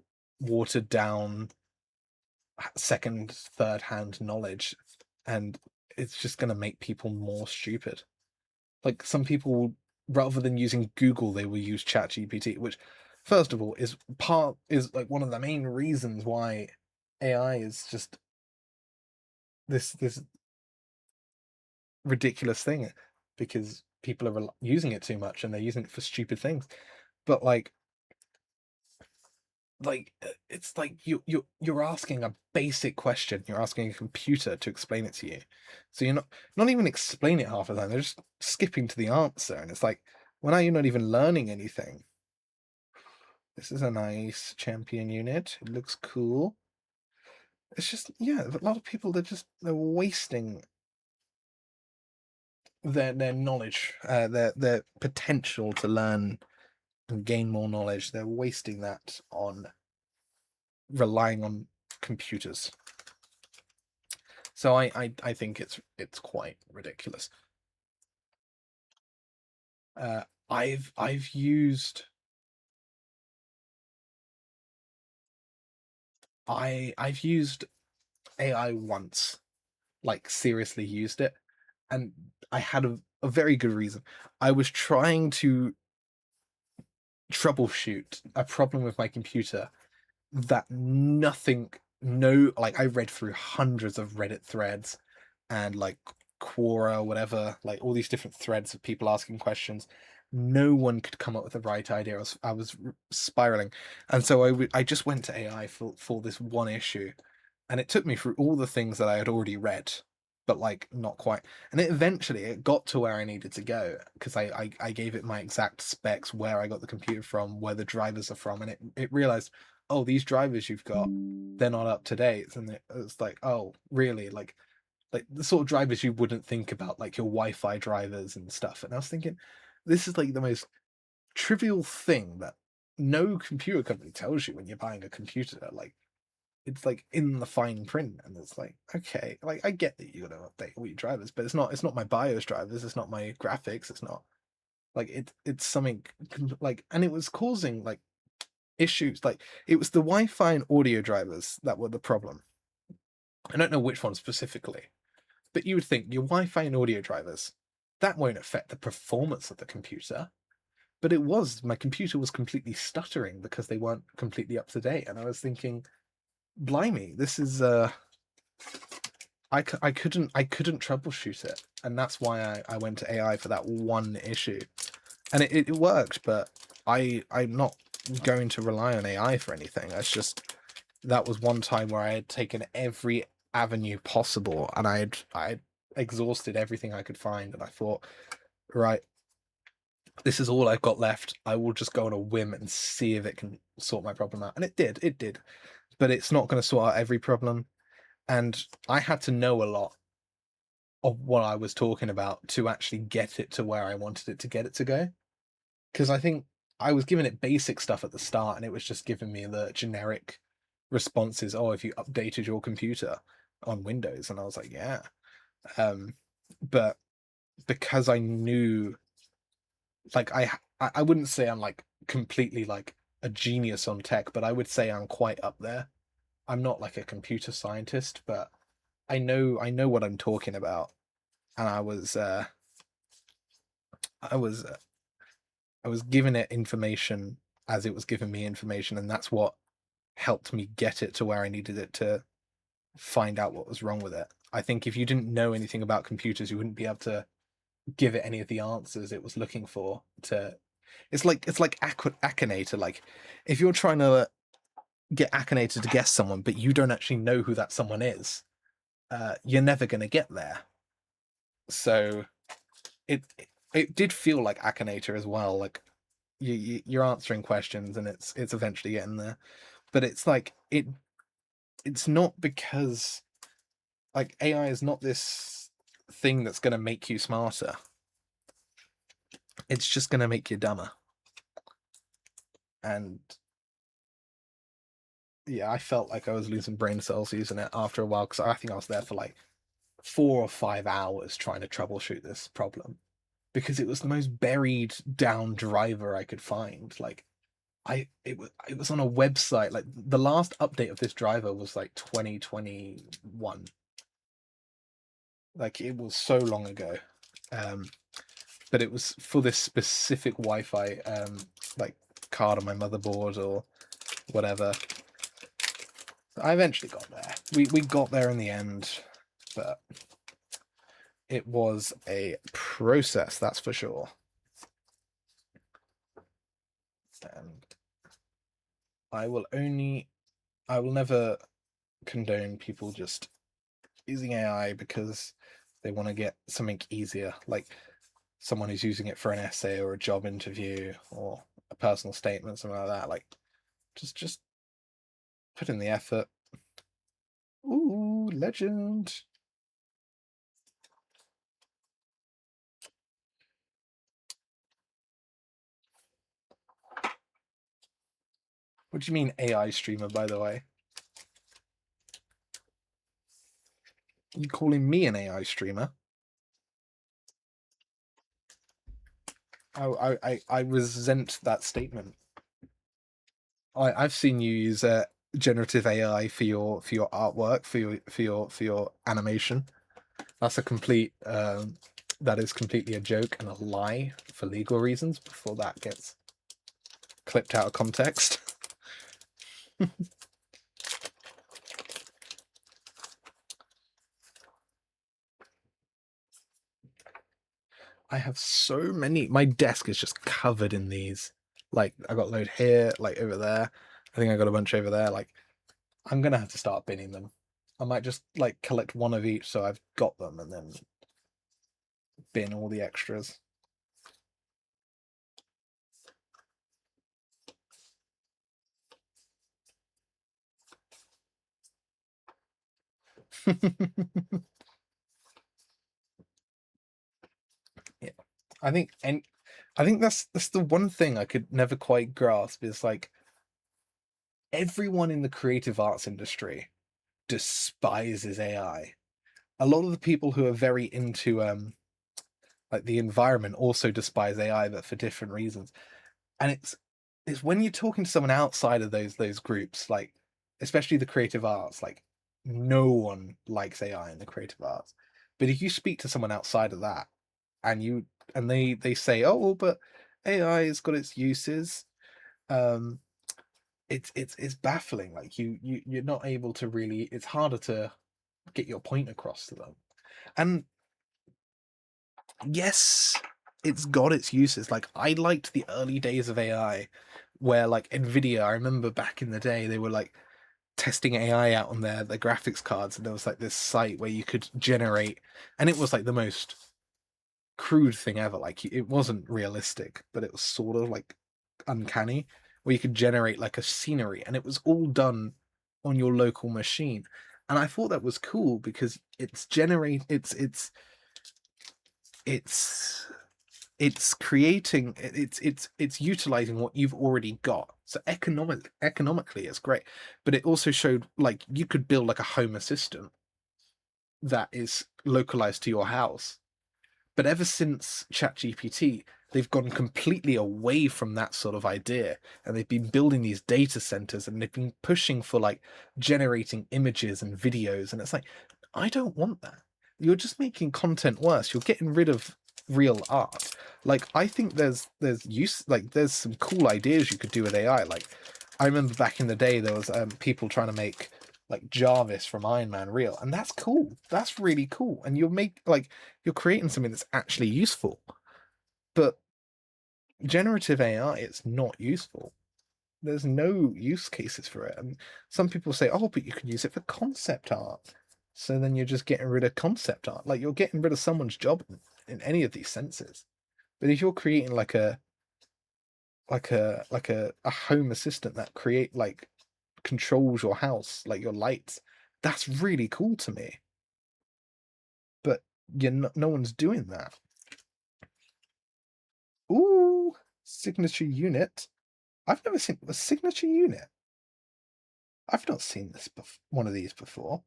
watered down second, third hand knowledge, and it's just going to make people more stupid. Like, some people, rather than using Google, they will use ChatGPT, which, first of all, is like one of the main reasons why AI is just this ridiculous thing, because people are using it too much and they're using it for stupid things. But it's like you're asking a basic question. You're asking a computer to explain it to you, so you're not even explaining it half the time. They're just skipping to the answer, and it's like, well, now you're not even learning anything. This is a nice champion unit. It looks cool. It's just, yeah, a lot of people, they're wasting their knowledge, their potential to learn and gain more knowledge. They're wasting that on relying on computers. So I think it's quite ridiculous. I've used I've used AI once, like seriously used it, and I had a very good reason. I was trying to troubleshoot a problem with my computer that nothing, no, like, I read through hundreds of Reddit threads and like Quora, whatever, like all these different threads of people asking questions. No one could come up with the right idea. I was spiraling, and so I just went to AI for this one issue, and it took me through all the things that I had already read, but like not quite. And it got to where I needed to go, because I gave it my exact specs, where I got the computer from, where the drivers are from, and it realized, oh, these drivers you've got, they're not up to date. And it's like, oh, really? Like the sort of drivers you wouldn't think about, like your Wi-Fi drivers and stuff. And I was thinking, this is like the most trivial thing that no computer company tells you when you're buying a computer. Like, it's like in the fine print, and it's like, okay, like, I get that you got to update all your drivers, but it's not my BIOS drivers, it's not my graphics, it's not like it's something like, and it was causing like issues. Like, it was the Wi-Fi and audio drivers that were the problem. I don't know which one specifically, but you would think your Wi-Fi and audio drivers, that won't affect the performance of the computer. But it was. My computer was completely stuttering because they weren't completely up to date. And I was thinking, blimey, this is I couldn't troubleshoot it. And that's why I went to AI for that one issue. And it worked, but I'm not going to rely on AI for anything. That was one time where I had taken every avenue possible, and I had exhausted everything I could find, and I thought, right, this is all I've got left. I will just go on a whim and see if it can sort my problem out. And it did. But it's not going to sort out every problem. And I had to know a lot of what I was talking about to actually get it to where I wanted it to get it to go. Because I think I was giving it basic stuff at the start, and it was just giving me the generic responses. Oh, if you updated your computer. on Windows, and I was like, yeah. But because I knew, like, I wouldn't say I'm like completely like a genius on tech, but I would say I'm quite up there. I'm not like a computer scientist, but I know what I'm talking about. And I was I was giving it information as it was giving me information, and that's what helped me get it to where I needed it to find out what was wrong with it. I think if you didn't know anything about computers, you wouldn't be able to give it any of the answers it was looking for. To it's like Akinator. Like if you're trying to get Akinator to guess someone, but you don't actually know who that someone is, you're never going to get there. So it did feel like Akinator as well. Like you're answering questions, and it's eventually getting there. But it's like it's not because like AI is not this thing that's going to make you smarter. It's just going to make you dumber. And yeah, I felt like I was losing brain cells using it after a while, because I think I was there for like 4 or 5 hours trying to troubleshoot this problem, because it was the most buried down driver I could find. Like it was on a website. Like the last update of this driver was like 2021. Like it was so long ago. Um, but it was for this specific Wi-Fi like card on my motherboard or whatever. I eventually got there. We got there in the end, but it was a process, that's for sure. And I will never condone people just using AI because they want to get something easier, like someone who's using it for an essay or a job interview or a personal statement, something like that. Like just put in the effort. Ooh, legend. What do you mean AI streamer, by the way? You calling me an AI streamer? I resent that statement. I've seen you use generative AI for your artwork, for your animation. That's a complete that is completely a joke and a lie for legal reasons before that gets clipped out of context. I have so many. My desk is just covered in these. Like I got a load here, like over there. I think I got a bunch over there. Like I'm gonna have to start binning them. I might just like collect one of each so I've got them, and then bin all the extras. Yeah, I think, and I think that's the one thing I could never quite grasp is like everyone in the creative arts industry despises AI. A lot of the people who are very into like the environment also despise AI, but for different reasons. And it's when you're talking to someone outside of those groups, like especially the creative arts, like no one likes AI in the creative arts. But if you speak to someone outside of that, and they say, oh well, but AI has got its uses, um, it's baffling. Like you're not able to really. It's harder to get your point across to them. And yes, it's got its uses. Like I liked the early days of AI, where like Nvidia. I remember back in the day they were like testing AI out on their graphics cards, and there was like this site where you could generate, and it was like the most crude thing ever. Like it wasn't realistic, but it was sort of like uncanny, where you could generate like a scenery, and it was all done on your local machine. And I thought that was cool because it's creating it's utilizing what you've already got. So economically it's great, but it also showed like you could build like a home assistant that is localized to your house. But ever since ChatGPT, they've gone completely away from that sort of idea, and they've been building these data centers, and they've been pushing for like generating images and videos, and it's like, I don't want that. You're just making content worse. You're getting rid of real art. Like, I think there's some cool ideas you could do with AI. Like, I remember back in the day there was people trying to make like Jarvis from Iron Man real, and that's cool. That's really cool. And you're creating something that's actually useful. But generative AI, it's not useful. There's no use cases for it. And some people say, oh, but you can use it for concept art. So then you're just getting rid of concept art. Like, you're getting rid of someone's job in any of these senses. But if you're creating like a home assistant that controls your house, like your lights, that's really cool to me. But no one's doing that. Ooh, signature unit. I've never seen a signature unit. I've not seen one of these before.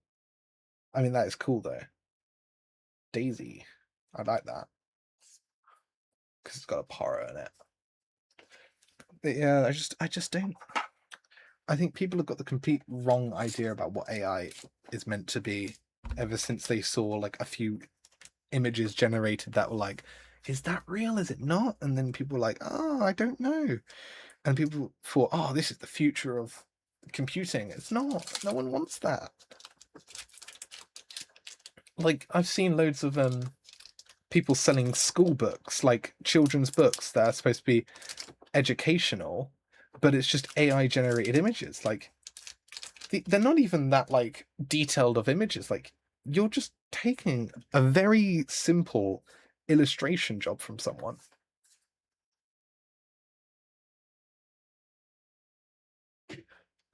I mean, that is cool though. Daisy. I like that because it's got a poro in it. But yeah, I just don't. I think people have got the complete wrong idea about what AI is meant to be ever since they saw like a few images generated that were like, is that real? Is it not? And then people were like, oh, I don't know. And people thought, oh, this is the future of computing. It's not. No one wants that. Like, I've seen loads of people selling school books, like children's books that are supposed to be educational, but it's just AI generated images. Like, they're not even that like detailed of images. Like, you're just taking a very simple illustration job from someone.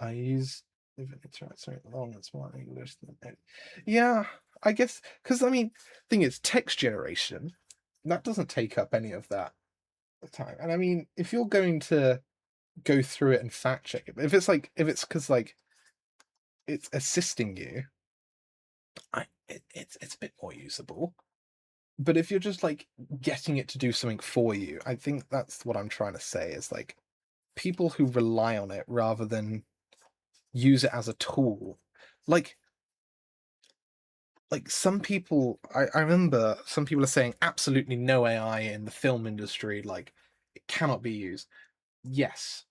I use something long and smart English. Yeah, I guess because I mean, thing is, text generation that doesn't take up any of that time. And I mean, if you're going to go through it and fact check it, if it's because like it's assisting you, it's a bit more usable. But if you're just like getting it to do something for you, I think that's what I'm trying to say is like people who rely on it rather than use it as a tool. Like some people I remember some people are saying absolutely no AI in the film industry, like it cannot be used. Yes.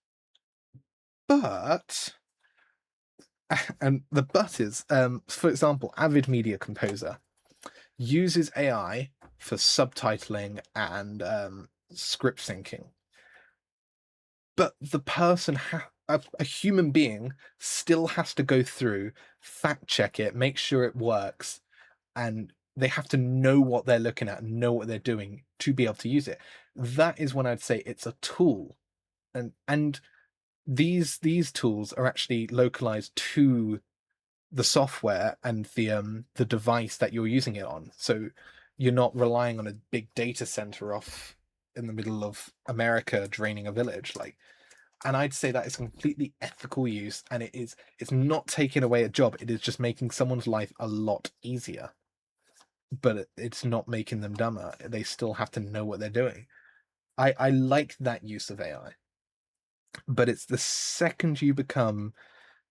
But and the but is for example, Avid Media Composer uses AI for subtitling and script syncing. But the person a human being still has to go through, fact check it, make sure it works, and they have to know what they're looking at and know what they're doing to be able to use it. That is when I'd say it's a tool. And these tools are actually localized to the software and the device that you're using it on. So you're not relying on a big data center off in the middle of America draining a village. Like, and I'd say that is completely ethical use, and it's not taking away a job. It is just making someone's life a lot easier. But it's not making them dumber. They still have to know what they're doing. I like that use of AI, but it's the second you become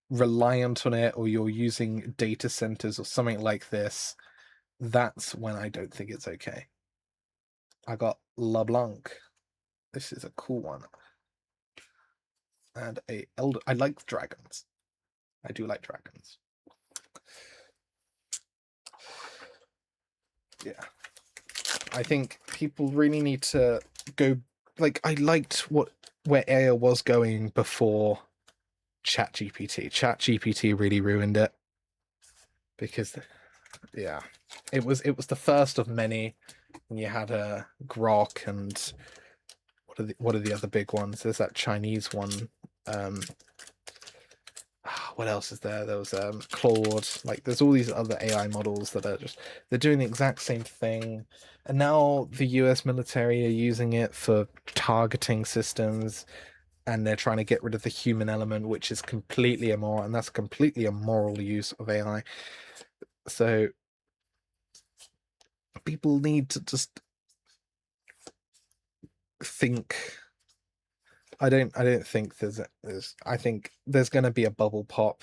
reliant on it or you're using data centers or something like this, that's when I don't think it's okay. I got LeBlanc. This is a cool one. And I like dragons. I do like dragons. Yeah. I think people really need to go like I liked where AI was going before ChatGPT. ChatGPT really ruined it because yeah, it was the first of many. And you had a Grok and what are the other big ones? There's that Chinese one. Um, what else is there? There was Claude. Like, there's all these other AI models that are they're doing the exact same thing, and now the U.S. military are using it for targeting systems, and they're trying to get rid of the human element, which is completely immoral, and that's completely immoral use of AI. So people need to just think. I don't think there's I think there's gonna be a bubble pop.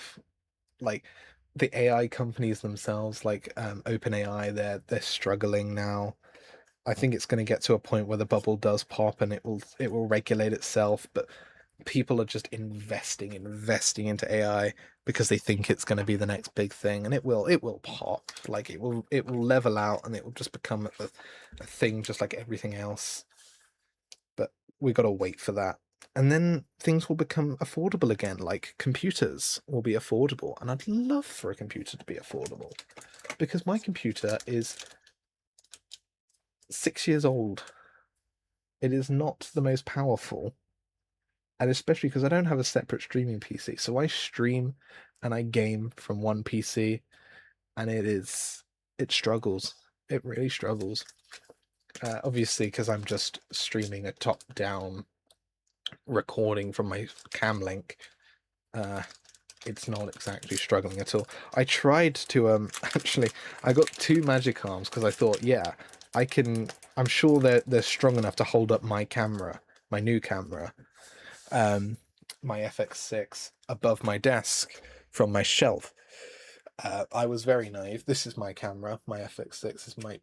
Like the AI companies themselves, like OpenAI, they're struggling now. I think it's going to get to a point where the bubble does pop and it will regulate itself, but people are just investing into AI because they think it's going to be the next big thing, and it will pop. Like it will level out and it will just become a thing just like everything else. But we got to wait for that. And then things will become affordable again, like computers will be affordable. And I'd love for a computer to be affordable because my computer is 6 years old. It is not the most powerful. And especially because I don't have a separate streaming PC. So I stream and I game from one PC, and it struggles. It really struggles. Obviously, because I'm just streaming a top-down recording from my cam link, it's not exactly struggling at all. I tried to actually I got two magic arms because I thought, yeah, I'm sure they're strong enough to hold up my camera, my new camera, my FX6 above my desk from my shelf. I was very naive. This is my camera. My FX6 is my.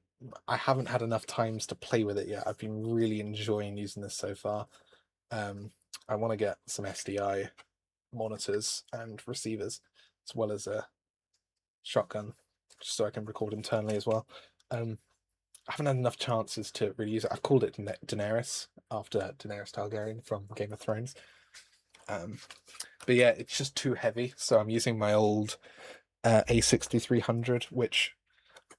I haven't had enough times to play with it yet. I've been really enjoying using this so far. I want to get some SDI monitors and receivers, as well as a shotgun, just so I can record internally as well. I haven't had enough chances to really use it. I've called it Daenerys after Daenerys Targaryen from Game of Thrones. But yeah, it's just too heavy, so I'm using my old A6300, which,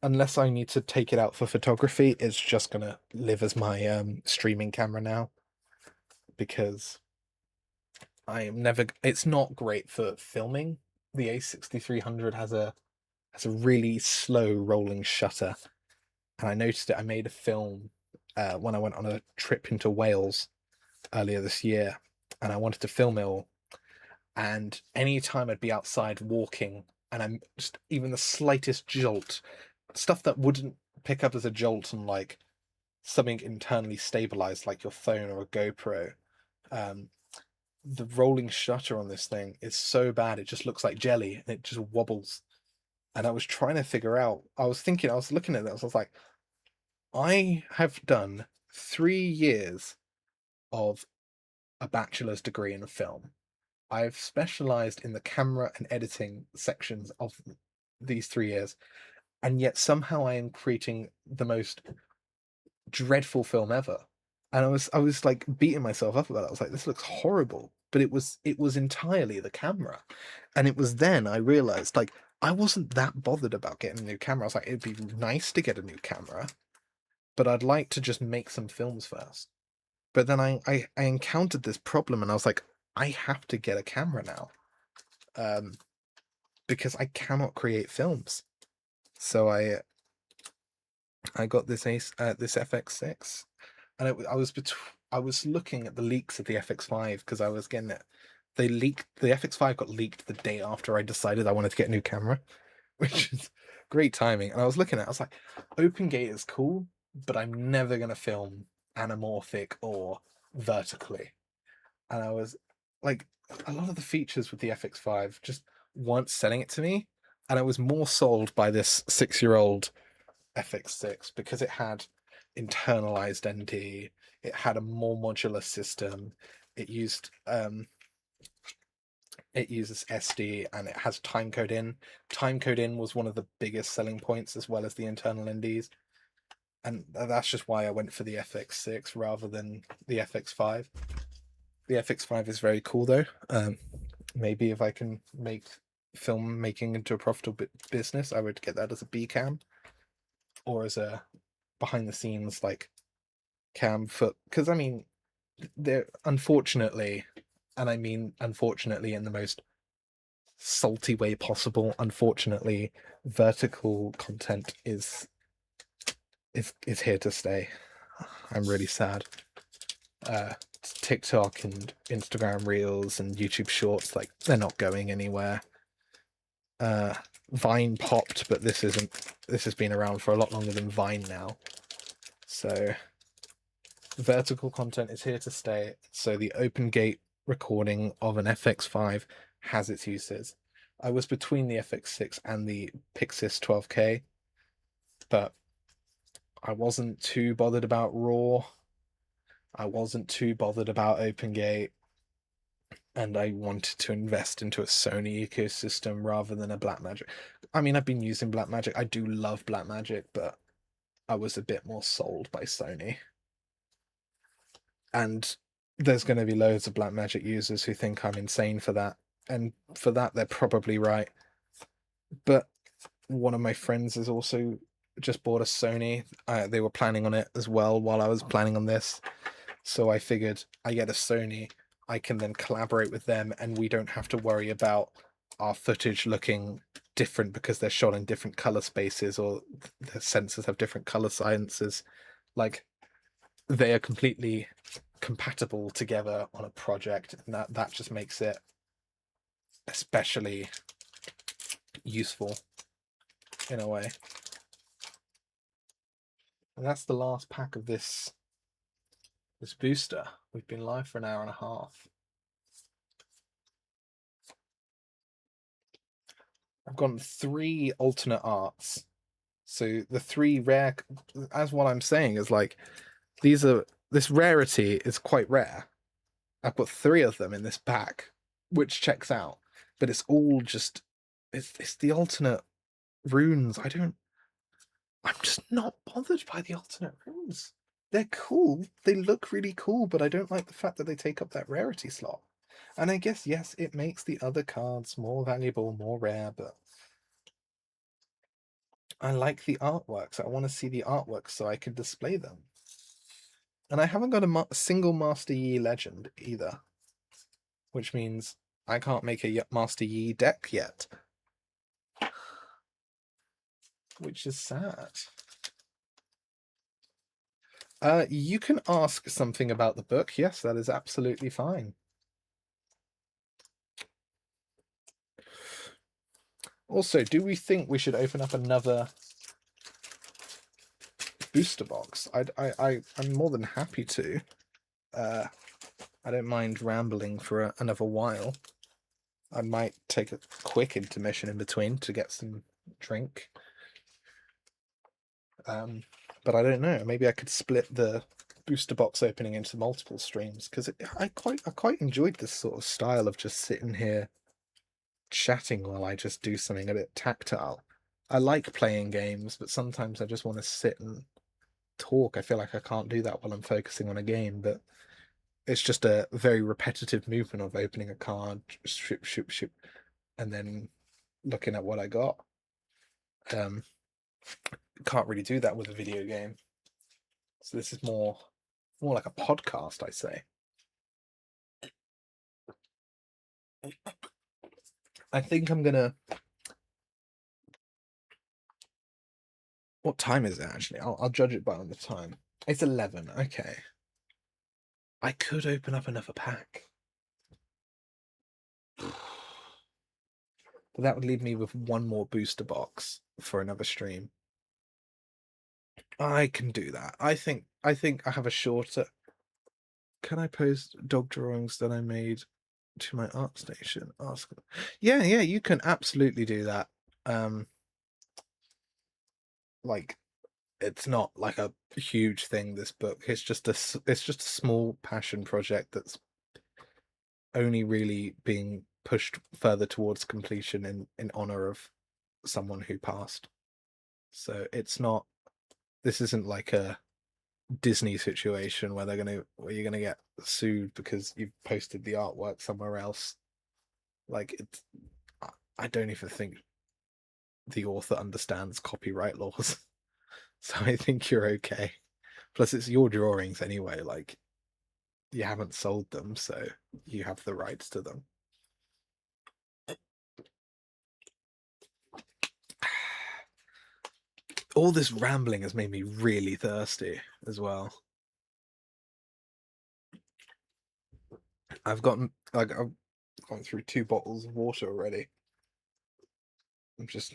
unless I need to take it out for photography, is just gonna live as my streaming camera now, because I am never. It's not great for filming. The A6300 has a really slow rolling shutter, and I noticed it. I made a film when I went on a trip into Wales earlier this year, and I wanted to film it all. And any time I'd be outside walking, and I'm just even the slightest jolt, stuff that wouldn't pick up as a jolt on like something internally stabilized like your phone or a GoPro. The rolling shutter on this thing is so bad, it just looks like jelly and it just wobbles. And I was trying to figure out, I was looking at this, I was like, I have done 3 years of a bachelor's degree in film. I've specialized in the camera and editing sections of these 3 years, and yet somehow I am creating the most dreadful film ever. And I was like beating myself up about it. I was like, this looks horrible. But it was entirely the camera. And it was then I realized, like, I wasn't that bothered about getting a new camera. I was like, it'd be nice to get a new camera, but I'd like to just make some films first. But then I encountered this problem, and I was like, I have to get a camera now. Because I cannot create films. So I got this this FX6, and I was looking at the leaks of the FX5 because I was getting it. The FX5 got leaked the day after I decided I wanted to get a new camera, which is great timing. And I was looking at it, I was like, OpenGate is cool, but I'm never gonna film anamorphic or vertically. And I was like, a lot of the features with the FX5 just weren't selling it to me. And I was more sold by this 6-year-old FX6 because it had internalized ND, it had a more modular system, it used it uses SD, and it has timecode in. Timecode in was one of the biggest selling points, as well as the internal NDs. And that's just why I went for the FX6 rather than the FX5. The FX5 is very cool though. Maybe if I can make filmmaking into a profitable business, I would get that as a B cam or as a behind the scenes like cam for, because I mean, there unfortunately, and I mean unfortunately in the most salty way possible, unfortunately, vertical content is here to stay. I'm really sad. TikTok and Instagram Reels and YouTube Shorts, like, they're not going anywhere. Vine popped, but this isn't this has been around for a lot longer than Vine now. So vertical content is here to stay. So the open gate recording of an FX5 has its uses. I was between the FX6 and the Pixis 12K, but I wasn't too bothered about RAW. I wasn't too bothered about open gate, and I wanted to invest into a Sony ecosystem rather than a Blackmagic. I mean, I've been using Blackmagic. I do love Blackmagic, but I was a bit more sold by Sony. And there's going to be loads of Blackmagic users who think I'm insane for that. And for that, they're probably right. But one of my friends has also just bought a Sony. They were planning on it as well while I was planning on this. So I figured I get a Sony, I can then collaborate with them, and we don't have to worry about our footage looking different because they're shot in different color spaces or the sensors have different color sciences. Like, they are completely compatible together on a project, and that just makes it especially useful in a way. And that's the last pack of this booster. We've been live for an hour and a half. I've gotten 3 alternate arts. So the 3 rare, as what I'm saying is like, this rarity is quite rare. I've got 3 of them in this pack, which checks out, but it's all just, it's the alternate runes. I'm just not bothered by the alternate runes. They're cool. They look really cool, but I don't like the fact that they take up that rarity slot. And I guess, yes, it makes the other cards more valuable, more rare, but I like the artworks. I want to see the artworks so I can display them. And I haven't got a single Master Yi legend either, which means I can't make a Master Yi deck yet, which is sad. You can ask something about the book. Yes, that is absolutely fine. Also, do we think we should open up another booster box? I'm more than happy to. I don't mind rambling for another while. I might take a quick intermission in between to get some drink. But I don't know. Maybe I could split the booster box opening into multiple streams because I quite enjoyed this sort of style of just sitting here chatting while I just do something a bit tactile. I like playing games, but sometimes I just want to sit and talk. I feel like I can't do that while I'm focusing on a game, but it's just a very repetitive movement of opening a card, shoop, shoop, shoop, and then looking at what I got. Can't really do that with a video game. So this is more like a podcast, I say. I think I'm gonna. What time is it actually? I'll judge it by the time. It's 11. Okay. I could open up another pack. But that would leave me with 1 more booster box for another stream. I can do that. I think I have a shorter. Can I post dog drawings that I made to my art station? Ask. Yeah, you can absolutely do that. Like, it's not like a huge thing, this book. It's just a small passion project that's only really being pushed further towards completion in honor of someone who passed. So this isn't like a Disney situation where you're gonna get sued because you've posted the artwork somewhere else. Like, I don't even think the author understands copyright laws. So I think you're okay. Plus, it's your drawings anyway. Like, you haven't sold them, so you have the rights to them. All this rambling has made me really thirsty as well. I've gone through 2 bottles of water already. I'm just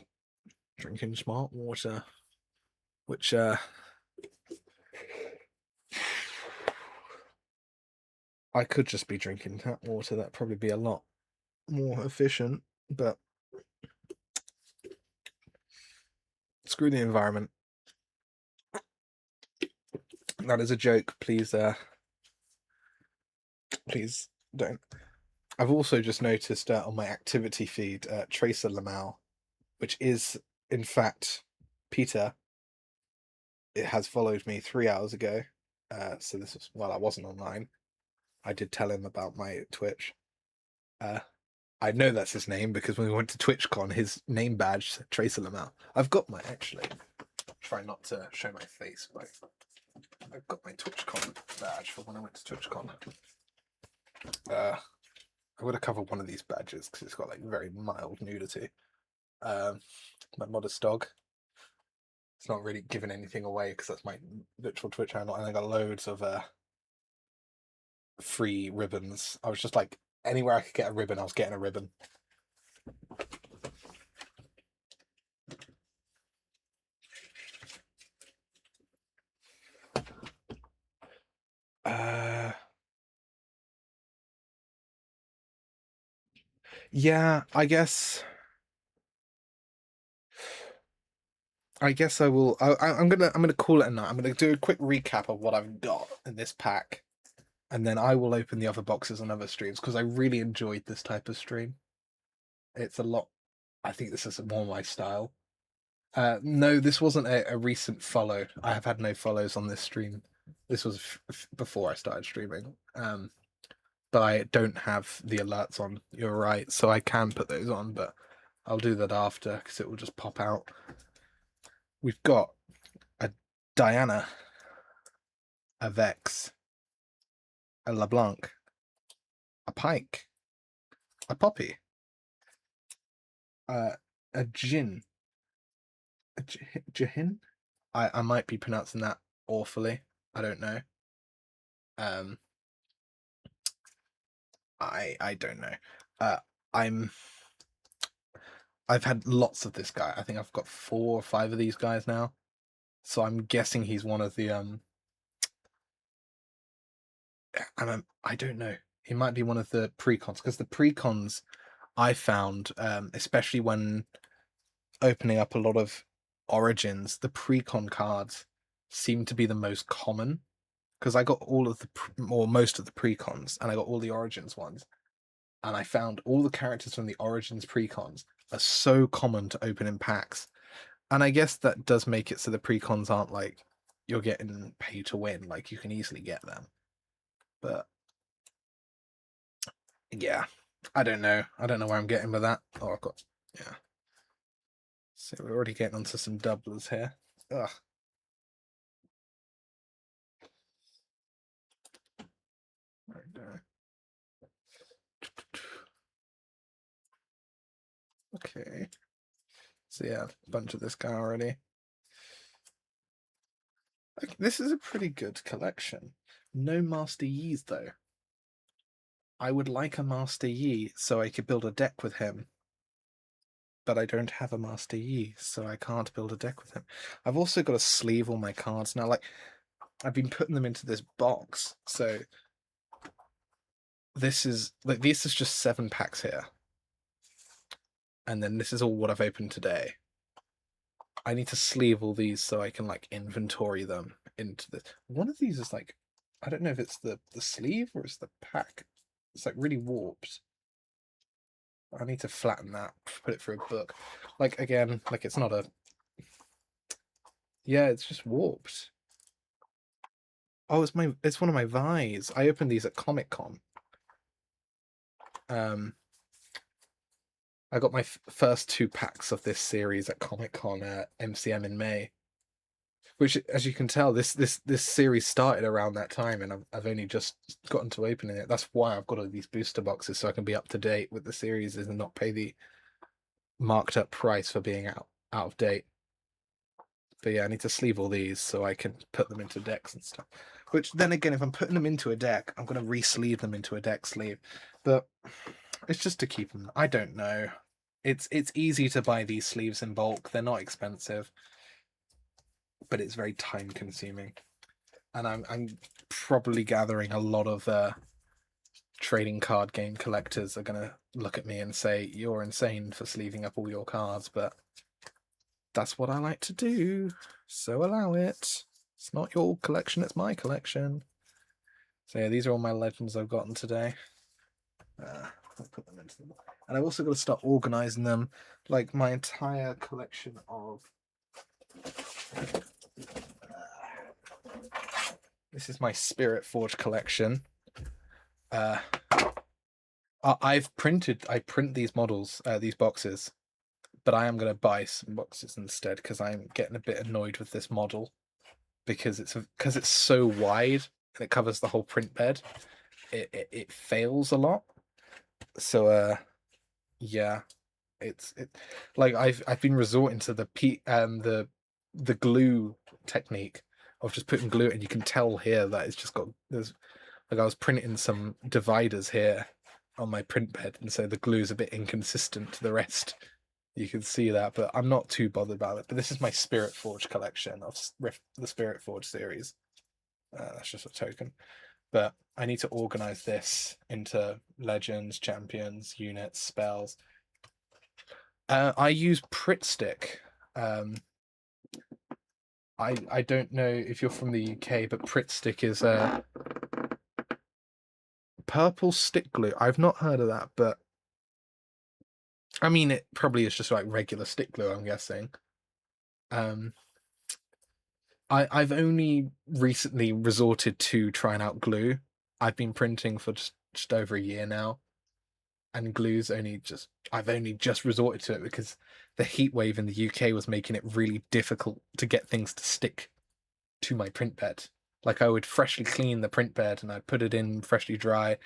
drinking smart water, which I could just be drinking tap water. That'd probably be a lot more efficient, but screw the environment. That is a joke. Please, please don't. I've also just noticed on my activity feed, Tracer Lamau, which is in fact Peter. It has followed me 3 hours ago. So this was while I wasn't online. I did tell him about my Twitch. I know that's his name because when we went to TwitchCon, his name badge said Tracer Lamau. I've got my actually. Try not to show my face, but I've got my TwitchCon badge for when I went to TwitchCon. I'm going to cover one of these badges because it's got like very mild nudity. My modest dog. It's not really giving anything away because that's my literal Twitch handle, and I got loads of free ribbons. I was just like, anywhere I could get a ribbon, I was getting a ribbon. Yeah, I guess I will. I'm gonna call it a night. I'm gonna do a quick recap of what I've got in this pack, and then I will open the other boxes on other streams because I really enjoyed this type of stream. It's a lot. I think this is more my style. No, this wasn't a recent follow. I have had no follows on this stream. This was before I started streaming. But I don't have the alerts on. You're right, so I can put those on, but I'll do that after because it will just pop out. We've got a Diana, a Vex, a LeBlanc, a Pike, a Poppy, a Jin, a Jihin. I might be pronouncing that awfully. I don't know. I don't know. I'm. I've had lots of this guy. I think I've got 4 or 5 of these guys now. So I'm guessing he's one of the I don't know. He might be one of the precons because the precons I found, especially when opening up a lot of origins, the precon cards seem to be the most common because I got all of the or most of the precons and I got all the origins ones, and I found all the characters from the origins precons are so common to open in packs, and I guess that does make it so the precons aren't like you're getting pay to win, like you can easily get them, but yeah, I don't know where I'm getting with that. Oh, I've got, yeah. So we're already getting onto some doublers here. Ugh. Okay. So yeah, a bunch of this guy already. Okay, this is a pretty good collection. No Master Yi's though. I would like a Master Yi so I could build a deck with him. But I don't have a Master Yi, so I can't build a deck with him. I've also got to sleeve all my cards now. Like, I've been putting them into this box, so this is just 7 packs here, and then this is all what I've opened today. I need to sleeve all these so I can like inventory them into this. One of these is like, I don't know if it's the sleeve or it's the pack. It's like really warped. I need to flatten that, put it through a book. Like again, like it's not a. Yeah, it's just warped. Oh, it's one of my Vi's. I opened these at Comic Con. I got my first 2 packs of this series at Comic Con at MCM in May. Which, as you can tell, this series started around that time, and I've only just gotten to opening it. That's why I've got all these booster boxes so I can be up to date with the series and not pay the marked up price for being out of date. But yeah, I need to sleeve all these so I can put them into decks and stuff. Which then again, if I'm putting them into a deck, I'm gonna re-sleeve them into a deck sleeve. But it's just to keep them. I don't know. It's easy to buy these sleeves in bulk. They're not expensive, but it's very time consuming. And I'm probably gathering a lot of trading card game collectors are gonna look at me and say you're insane for sleeving up all your cards, but that's what I like to do. So allow it. It's not your collection, it's my collection. So yeah, these are all my legends I've gotten today. I'll put them into them. And I've also got to start organizing them. Like my entire collection of this is my Spirit Forge collection. I print these models, these boxes, but I am going to buy some boxes instead because I'm getting a bit annoyed with this model because it's so wide and it covers the whole print bed. It fails a lot. So yeah, it like I've been resorting to the glue technique of just putting glue, and you can tell here that it's just got there's like I was printing some dividers here on my print bed, and so the glue is a bit inconsistent to the rest. You can see that, but I'm not too bothered about it. But this is my Spirit Forge collection of the Spirit Forge series. That's just a token. But I need to organize this into legends, champions, units, spells. I use Prit Stick. I don't know if you're from the UK, but Prit Stick is a purple stick glue. I've not heard of that, but I mean it probably is just like regular stick glue, I'm guessing. I've only recently resorted to trying out glue. I've been printing for just over a year now, and glue's I've only just resorted to it because the heat wave in the UK was making it really difficult to get things to stick to my print bed. Like I would freshly clean the print bed and I'd put it in freshly dry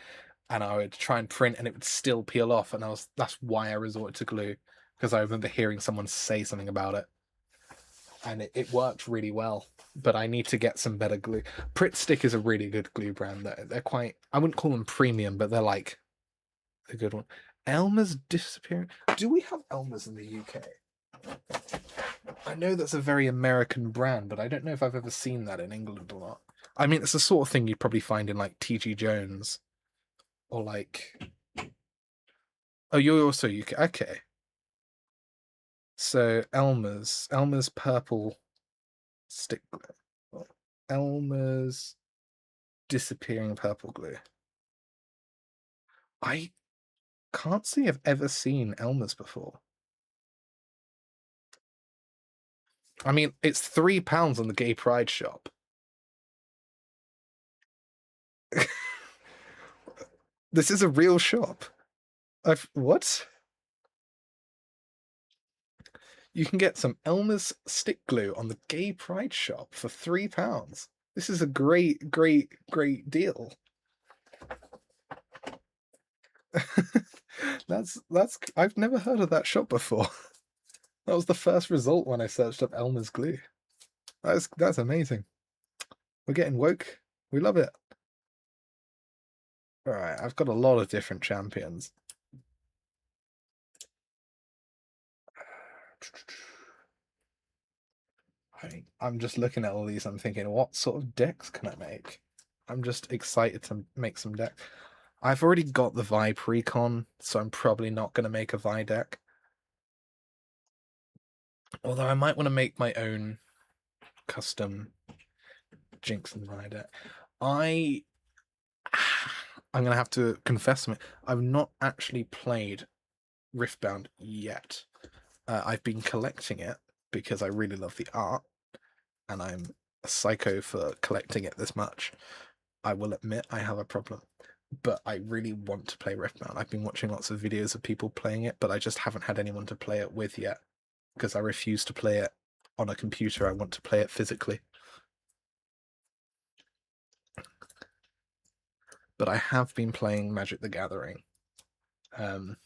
and I would try and print and it would still peel off, and that's why I resorted to glue, because I remember hearing someone say something about it. And it worked really well, but I need to get some better glue. Prit Stick is a really good glue brand. They're quite, I wouldn't call them premium, but they're like a good one. Elmer's disappearing. Do we have Elmer's in the UK? I know that's a very American brand, but I don't know if I've ever seen that in England or not. I mean, it's the sort of thing you'd probably find in like TG Jones or like. Oh, you're also UK. Okay. So Elmer's purple stick glue. Elmer's disappearing purple glue. I can't see I've ever seen Elmer's before. I mean, it's £3 on the Gay Pride shop. This is a real shop. What? You can get some Elmer's stick glue on the Gay Pride shop for £3. This is a great, great, great deal. that's I've never heard of that shop before. That was the first result when I searched up Elmer's glue. That's amazing. We're getting woke. We love it. All right, I've got a lot of different champions. I'm just looking at all these. I'm thinking, what sort of decks can I make? I'm just excited to make some decks. I've already got the Vi Precon, so I'm probably not going to make a Vi deck. Although I might want to make my own custom Jinx and Vi deck. I'm going to have to confess something. I've not actually played Ritfbound yet. I've been collecting it because I really love the art, and I'm a psycho for collecting it this much. I will admit I have a problem, but I really want to play Ritfbound. I've been watching lots of videos of people playing it, but I just haven't had anyone to play it with yet because I refuse to play it on a computer. I want to play it physically. But I have been playing Magic the Gathering. I've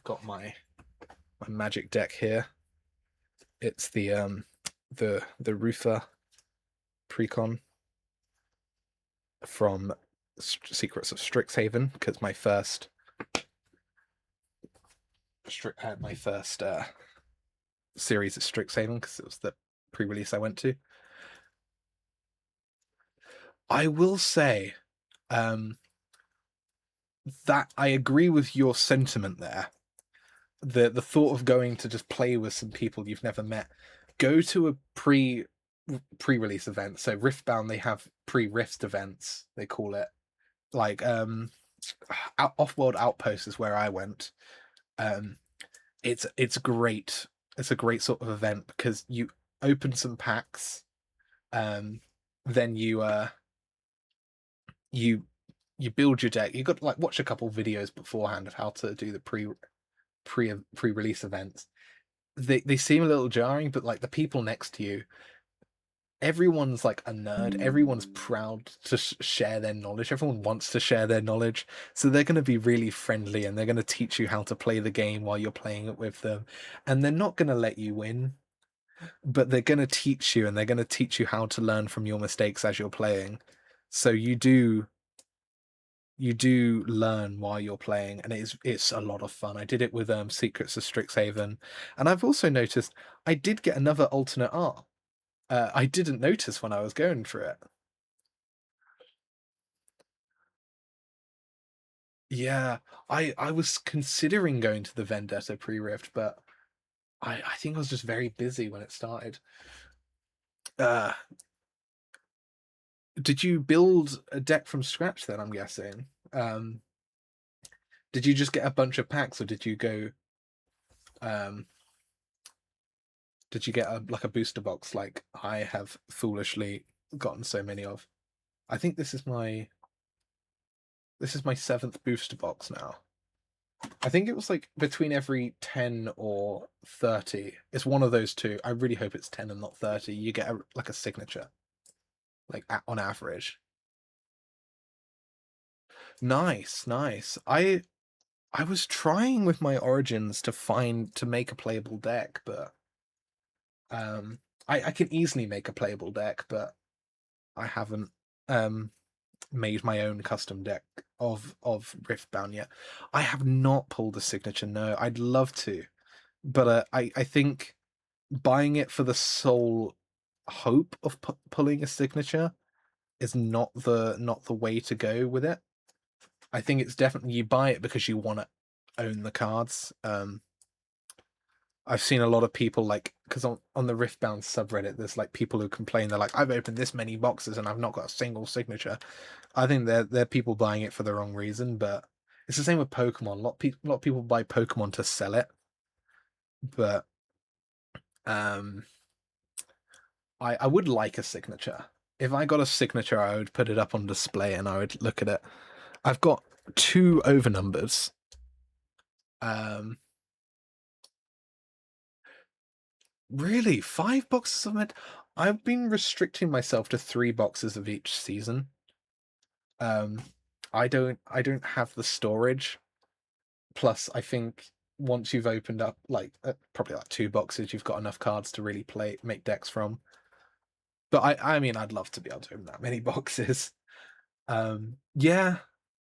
got my Magic deck here. It's the Ruther Precon from Secrets of Strixhaven, because my first my first series of Strixhaven because it was the pre-release I went to. I will say um, that I agree with your sentiment there. The thought of going to just play with some people you've never met. Go to a pre-release event. So Riftbound, they have pre-Rift events, they call it. Like Off-World Outpost is where I went. Um, it's great. It's a great sort of event because you open some packs, then you you build your deck. You got to like watch a couple videos beforehand of how to do the pre-release events. They seem a little jarring, but like the people next to you, everyone's like a nerd. Everyone's proud to share their knowledge. Everyone wants to share their knowledge. So they're going to be really friendly and they're going to teach you how to play the game while you're playing it with them. And they're not going to let you win, but they're going to teach you and they're going to teach you how to learn from your mistakes as you're playing. So you do learn while you're playing, and it's a lot of fun. I did it with Secrets of Strixhaven, and I've also noticed I did get another alternate art. I didn't notice when I was going through it. Yeah, I was considering going to the Vendetta pre-rift, but I think I was just very busy when it started. Uh, did you build a deck from scratch then? I'm guessing. Did you just get a bunch of packs, or um, did you get like a booster box like I have foolishly gotten so many of? I think this is my seventh booster box now. I think it was like between every 10 or 30. It's one of those two. I really hope it's 10 and not 30. You get like a signature, like on average. Nice, nice. I was trying with my origins to make a playable deck, but um I can easily make a playable deck, but I haven't um made my own custom deck of Riftbound yet. I have not pulled a signature. No, I'd love to, but I think buying it for the sole hope of pulling a signature is not the way to go with it. I think it's definitely you buy it because you want to own the cards. I've seen a lot of people like because on the Riftbound subreddit, there's like people who complain. They're like, I've opened this many boxes and I've not got a single signature. I think they're people buying it for the wrong reason, but it's the same with Pokemon. A lot of people buy Pokemon to sell it, but um, I would like a signature. If I got a signature, I would put it up on display and I would look at it. I've got two over numbers. Um, really, 5 boxes of it. I've been restricting myself to 3 boxes of each season. Um, I don't have the storage. Plus, I think once you've opened up like probably like 2 boxes, you've got enough cards to really make decks from. But I mean, I'd love to be able to open that many boxes. Yeah,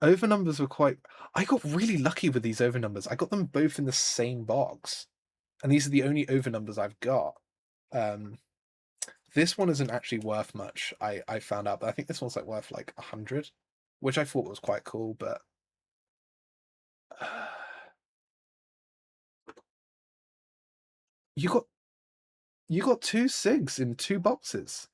over numbers were quite. I got really lucky with these over numbers. I got them both in the same box, and these are the only over numbers I've got. Um, this one isn't actually worth much. I found out, but I think this one's like worth like 100, which I thought was quite cool. But you got you got 2 SIGs in 2 boxes.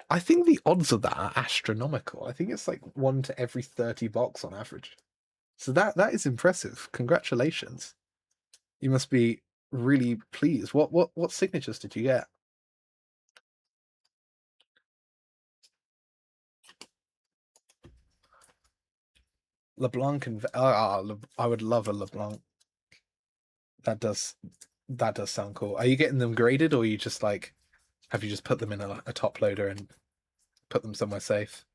I think the odds of that are astronomical. I think it's like 1 to every 30 box on average. So that is impressive. Congratulations. You must be really pleased. What signatures did you get? LeBlanc and I would love a LeBlanc. That does that does sound cool. Are you getting them graded, or are you just like have you just put them in a top loader and put them somewhere safe?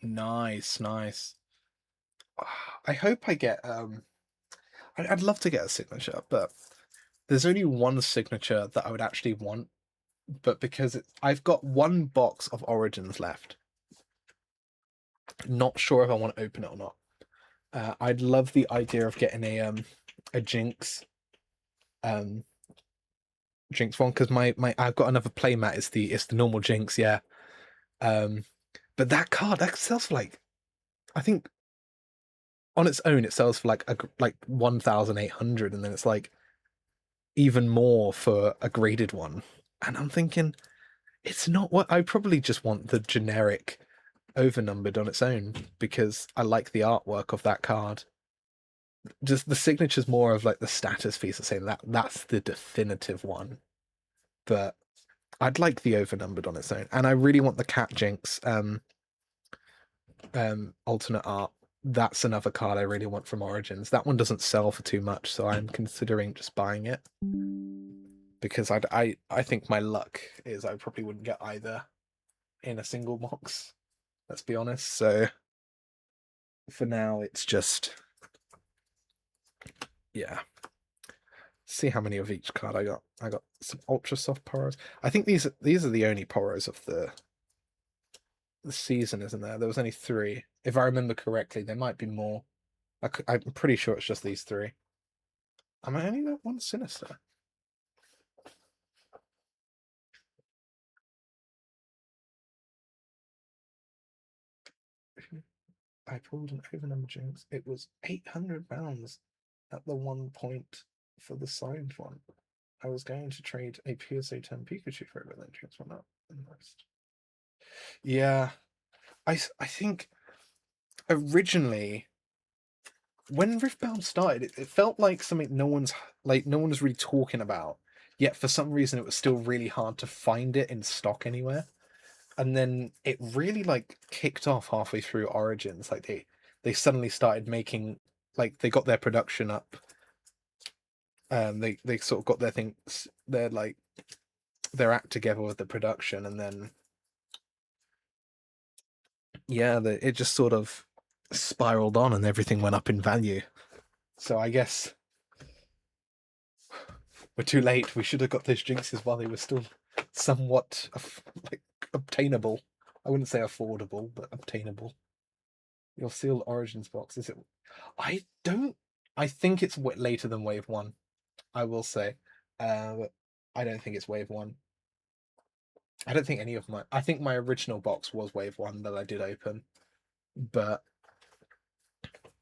Nice, nice. I hope I get I'd love to get a signature, but there's only one signature that I would actually want. But because I've got one box of Origins left, not sure if I want to open it or not. I'd love the idea of getting a um Jinx one because my I've got another playmat. It's the normal Jinx, yeah. Um, but that card that sells for like, I think on its own it sells for like 1,800, and then it's like even more for a graded one. And I'm thinking it's not what I probably just want the generic overnumbered on its own because I like the artwork of that card. Just the signature's more of like the status piece of saying that's the definitive one. But I'd like the overnumbered on its own, and I really want the Cat Jinx alternate art. That's another card I really want from Origins. That one doesn't sell for too much, so I'm considering just buying it because I think my luck is I probably wouldn't get either in a single box. Let's be honest. So for now, it's just, yeah. See how many of each card I got. I got some ultra soft poros. I think these are the only poros of the season, isn't there? There was only 3. If I remember correctly, there might be more. I'm pretty sure it's just these 3. Am I only got one Sinister? I pulled an overnumber Jinx. It was £800 at the one point for the signed one. I was going to trade a PSA 10 Pikachu for it, but then Jinx went up. Yeah, I think originally when Riftbound started, it felt like something no one was really talking about. Yet for some reason, it was still really hard to find it in stock anywhere. And then it really like kicked off halfway through Origins. Like they suddenly started making, like they got their production up. They sort of got their things, their act together with the production, and then yeah, it just sort of spiraled on, and everything went up in value. So I guess we're too late. We should have got those Jinxes while they were still somewhat like obtainable. I wouldn't say affordable, but obtainable. Your sealed Origins box, is it? I don't. I think it's later than Wave 1. I will say. I don't think it's Wave 1. I don't think any of my. I think my original box was Wave 1 that I did open, but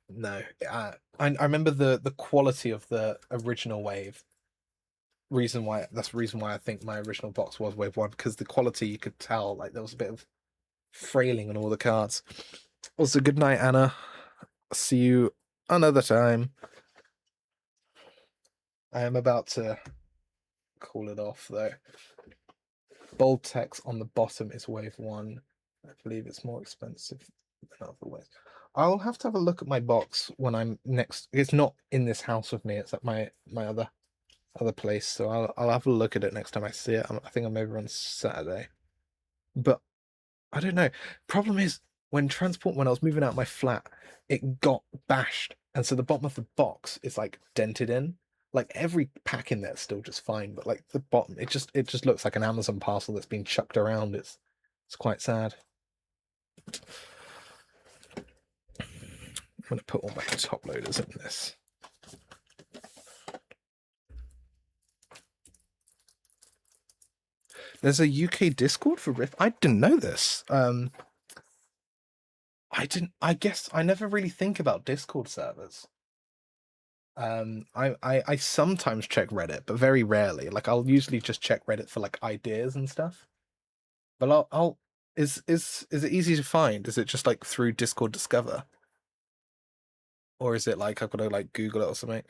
no. I remember the quality of the original Wave. That's the reason why I think my original box was Wave 1, because the quality, you could tell like there was a bit of frailing on all the cards. Also, good night, Anna. See you another time. I am about to call it off though. Bold text on the bottom is Wave 1. I believe it's more expensive than other ways. I'll have to have a look at my box when I'm next. It's not in this house with me. It's at my other place. So I'll have a look at it next time I see it. I think I'm over on Saturday. But I don't know. Problem is when I was moving out my flat, it got bashed, and so the bottom of the box is like dented in. Like every pack in there is still just fine, but like the bottom, it just looks like an Amazon parcel that's been chucked around. It's quite sad. I'm gonna put all my top loaders in this. There's a UK Discord for Rift. I didn't know this. I guess I never really think about Discord servers. I sometimes check Reddit, but very rarely. Like I'll usually just check Reddit for like ideas and stuff. But I'll is it easy to find? Is it just like through Discord Discover? Or is it like I've got to like Google it or something?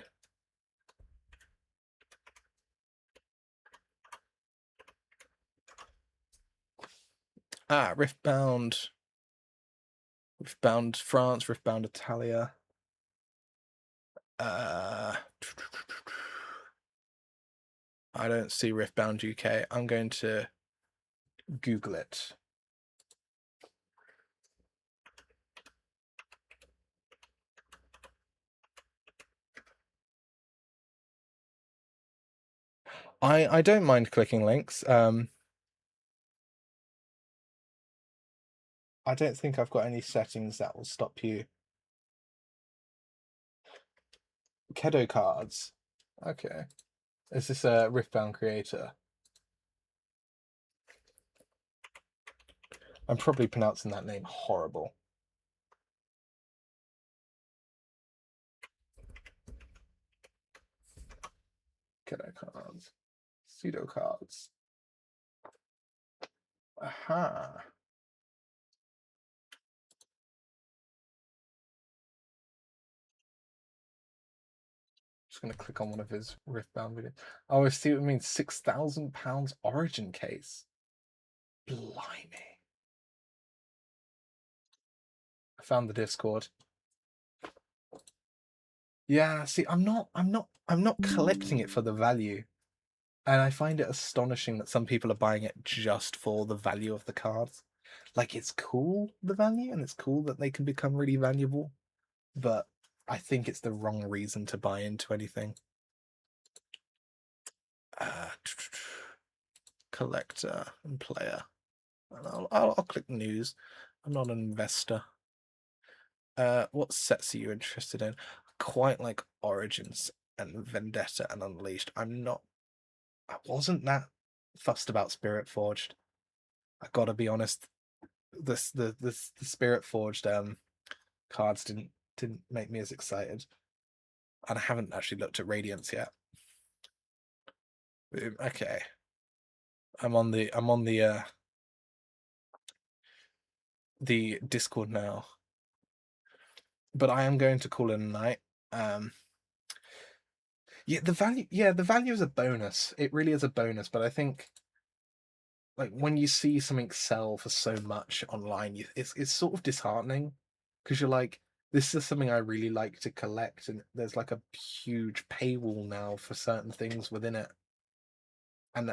Riftbound. Riftbound France, Riftbound Italia. I don't see Riftbound UK. I'm going to Google it. I don't mind clicking links. I don't think I've got any settings that will stop you. Kedo cards. Okay. Is this a Ritfbound creator? I'm probably pronouncing that name horrible. Kedo cards. Pseudo cards. Aha. Just gonna click on one of his Ritfbound videos. Oh, I see what it means. £6,000 origin case. Blimey. I found the Discord. Yeah, see, I'm not collecting it for the value. And I find it astonishing that some people are buying it just for the value of the cards. Like, it's cool, the value, and it's cool that they can become really valuable, but I think it's the wrong reason to buy into anything. Collector and player. And I'll click news. I'm not an investor. What sets are you interested in? Quite like Origins and Vendetta and Unleashed. I wasn't that fussed about Spirit Forged. I gotta be honest. The Spirit Forged cards didn't make me as excited, and I haven't actually looked at Radiance yet. Okay, I'm on the Discord now, but I am going to call it a night. Yeah, the value is a bonus. It really is a bonus, but I think like when you see something sell for so much online, it's sort of disheartening because you're like, this is something I really like to collect, and there's like a huge paywall now for certain things within it, and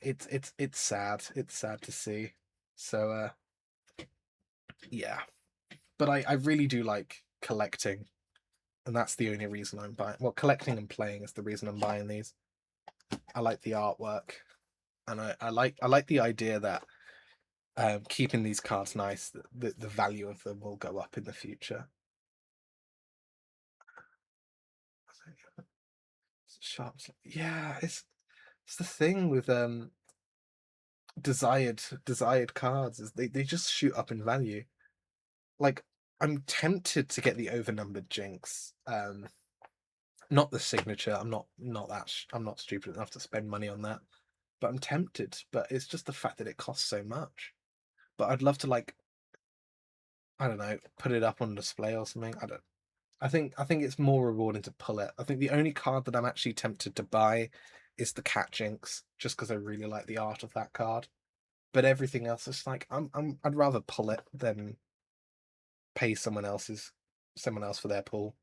it's sad. It's sad to see. So yeah, but I really do like collecting, and that's the only reason I'm buying. Well, collecting and playing is the reason I'm buying these. I like the artwork, and I like the idea that keeping these cards nice, the value of them will go up in the future. Sharps, yeah, it's the thing with desired cards is they just shoot up in value. Like, I'm tempted to get the overnumbered Jinx. Not the signature. I'm not stupid enough to spend money on that. But I'm tempted. But it's just the fact that it costs so much. But I'd love to, like, I don't know, put it up on display or something. I think it's more rewarding to pull it. I think the only card that I'm actually tempted to buy is the Cat Jinx, just because I really like the art of that card. But everything else is like I'd rather pull it than pay someone else for their pull.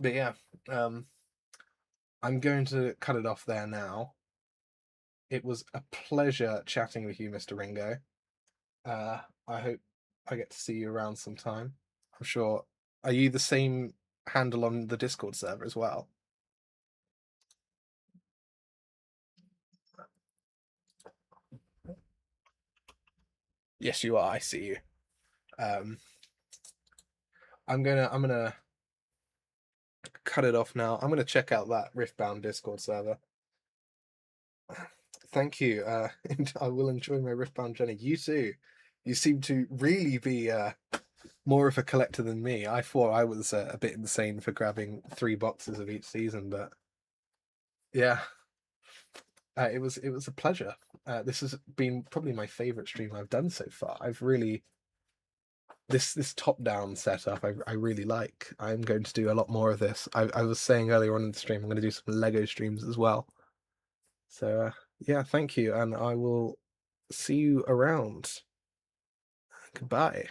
But yeah, I'm going to cut it off there now. It was a pleasure chatting with you, Mr. Ringo. I hope I get to see you around sometime. I'm sure. Are you the same handle on the Discord server as well? Yes, you are. I see you. Um, I'm gonna cut it off now. I'm gonna check out that Riftbound Discord server. Thank you. I will enjoy my Riftbound journey. You too. You seem to really be more of a collector than me. I thought I was a bit insane for grabbing 3 boxes of each season, but yeah, it was a pleasure. This has been probably my favorite stream I've done so far. I've really this top down setup I really like. I'm going to do a lot more of this. I was saying earlier on in the stream I'm going to do some Lego streams as well. So yeah, thank you, and I will see you around. Goodbye.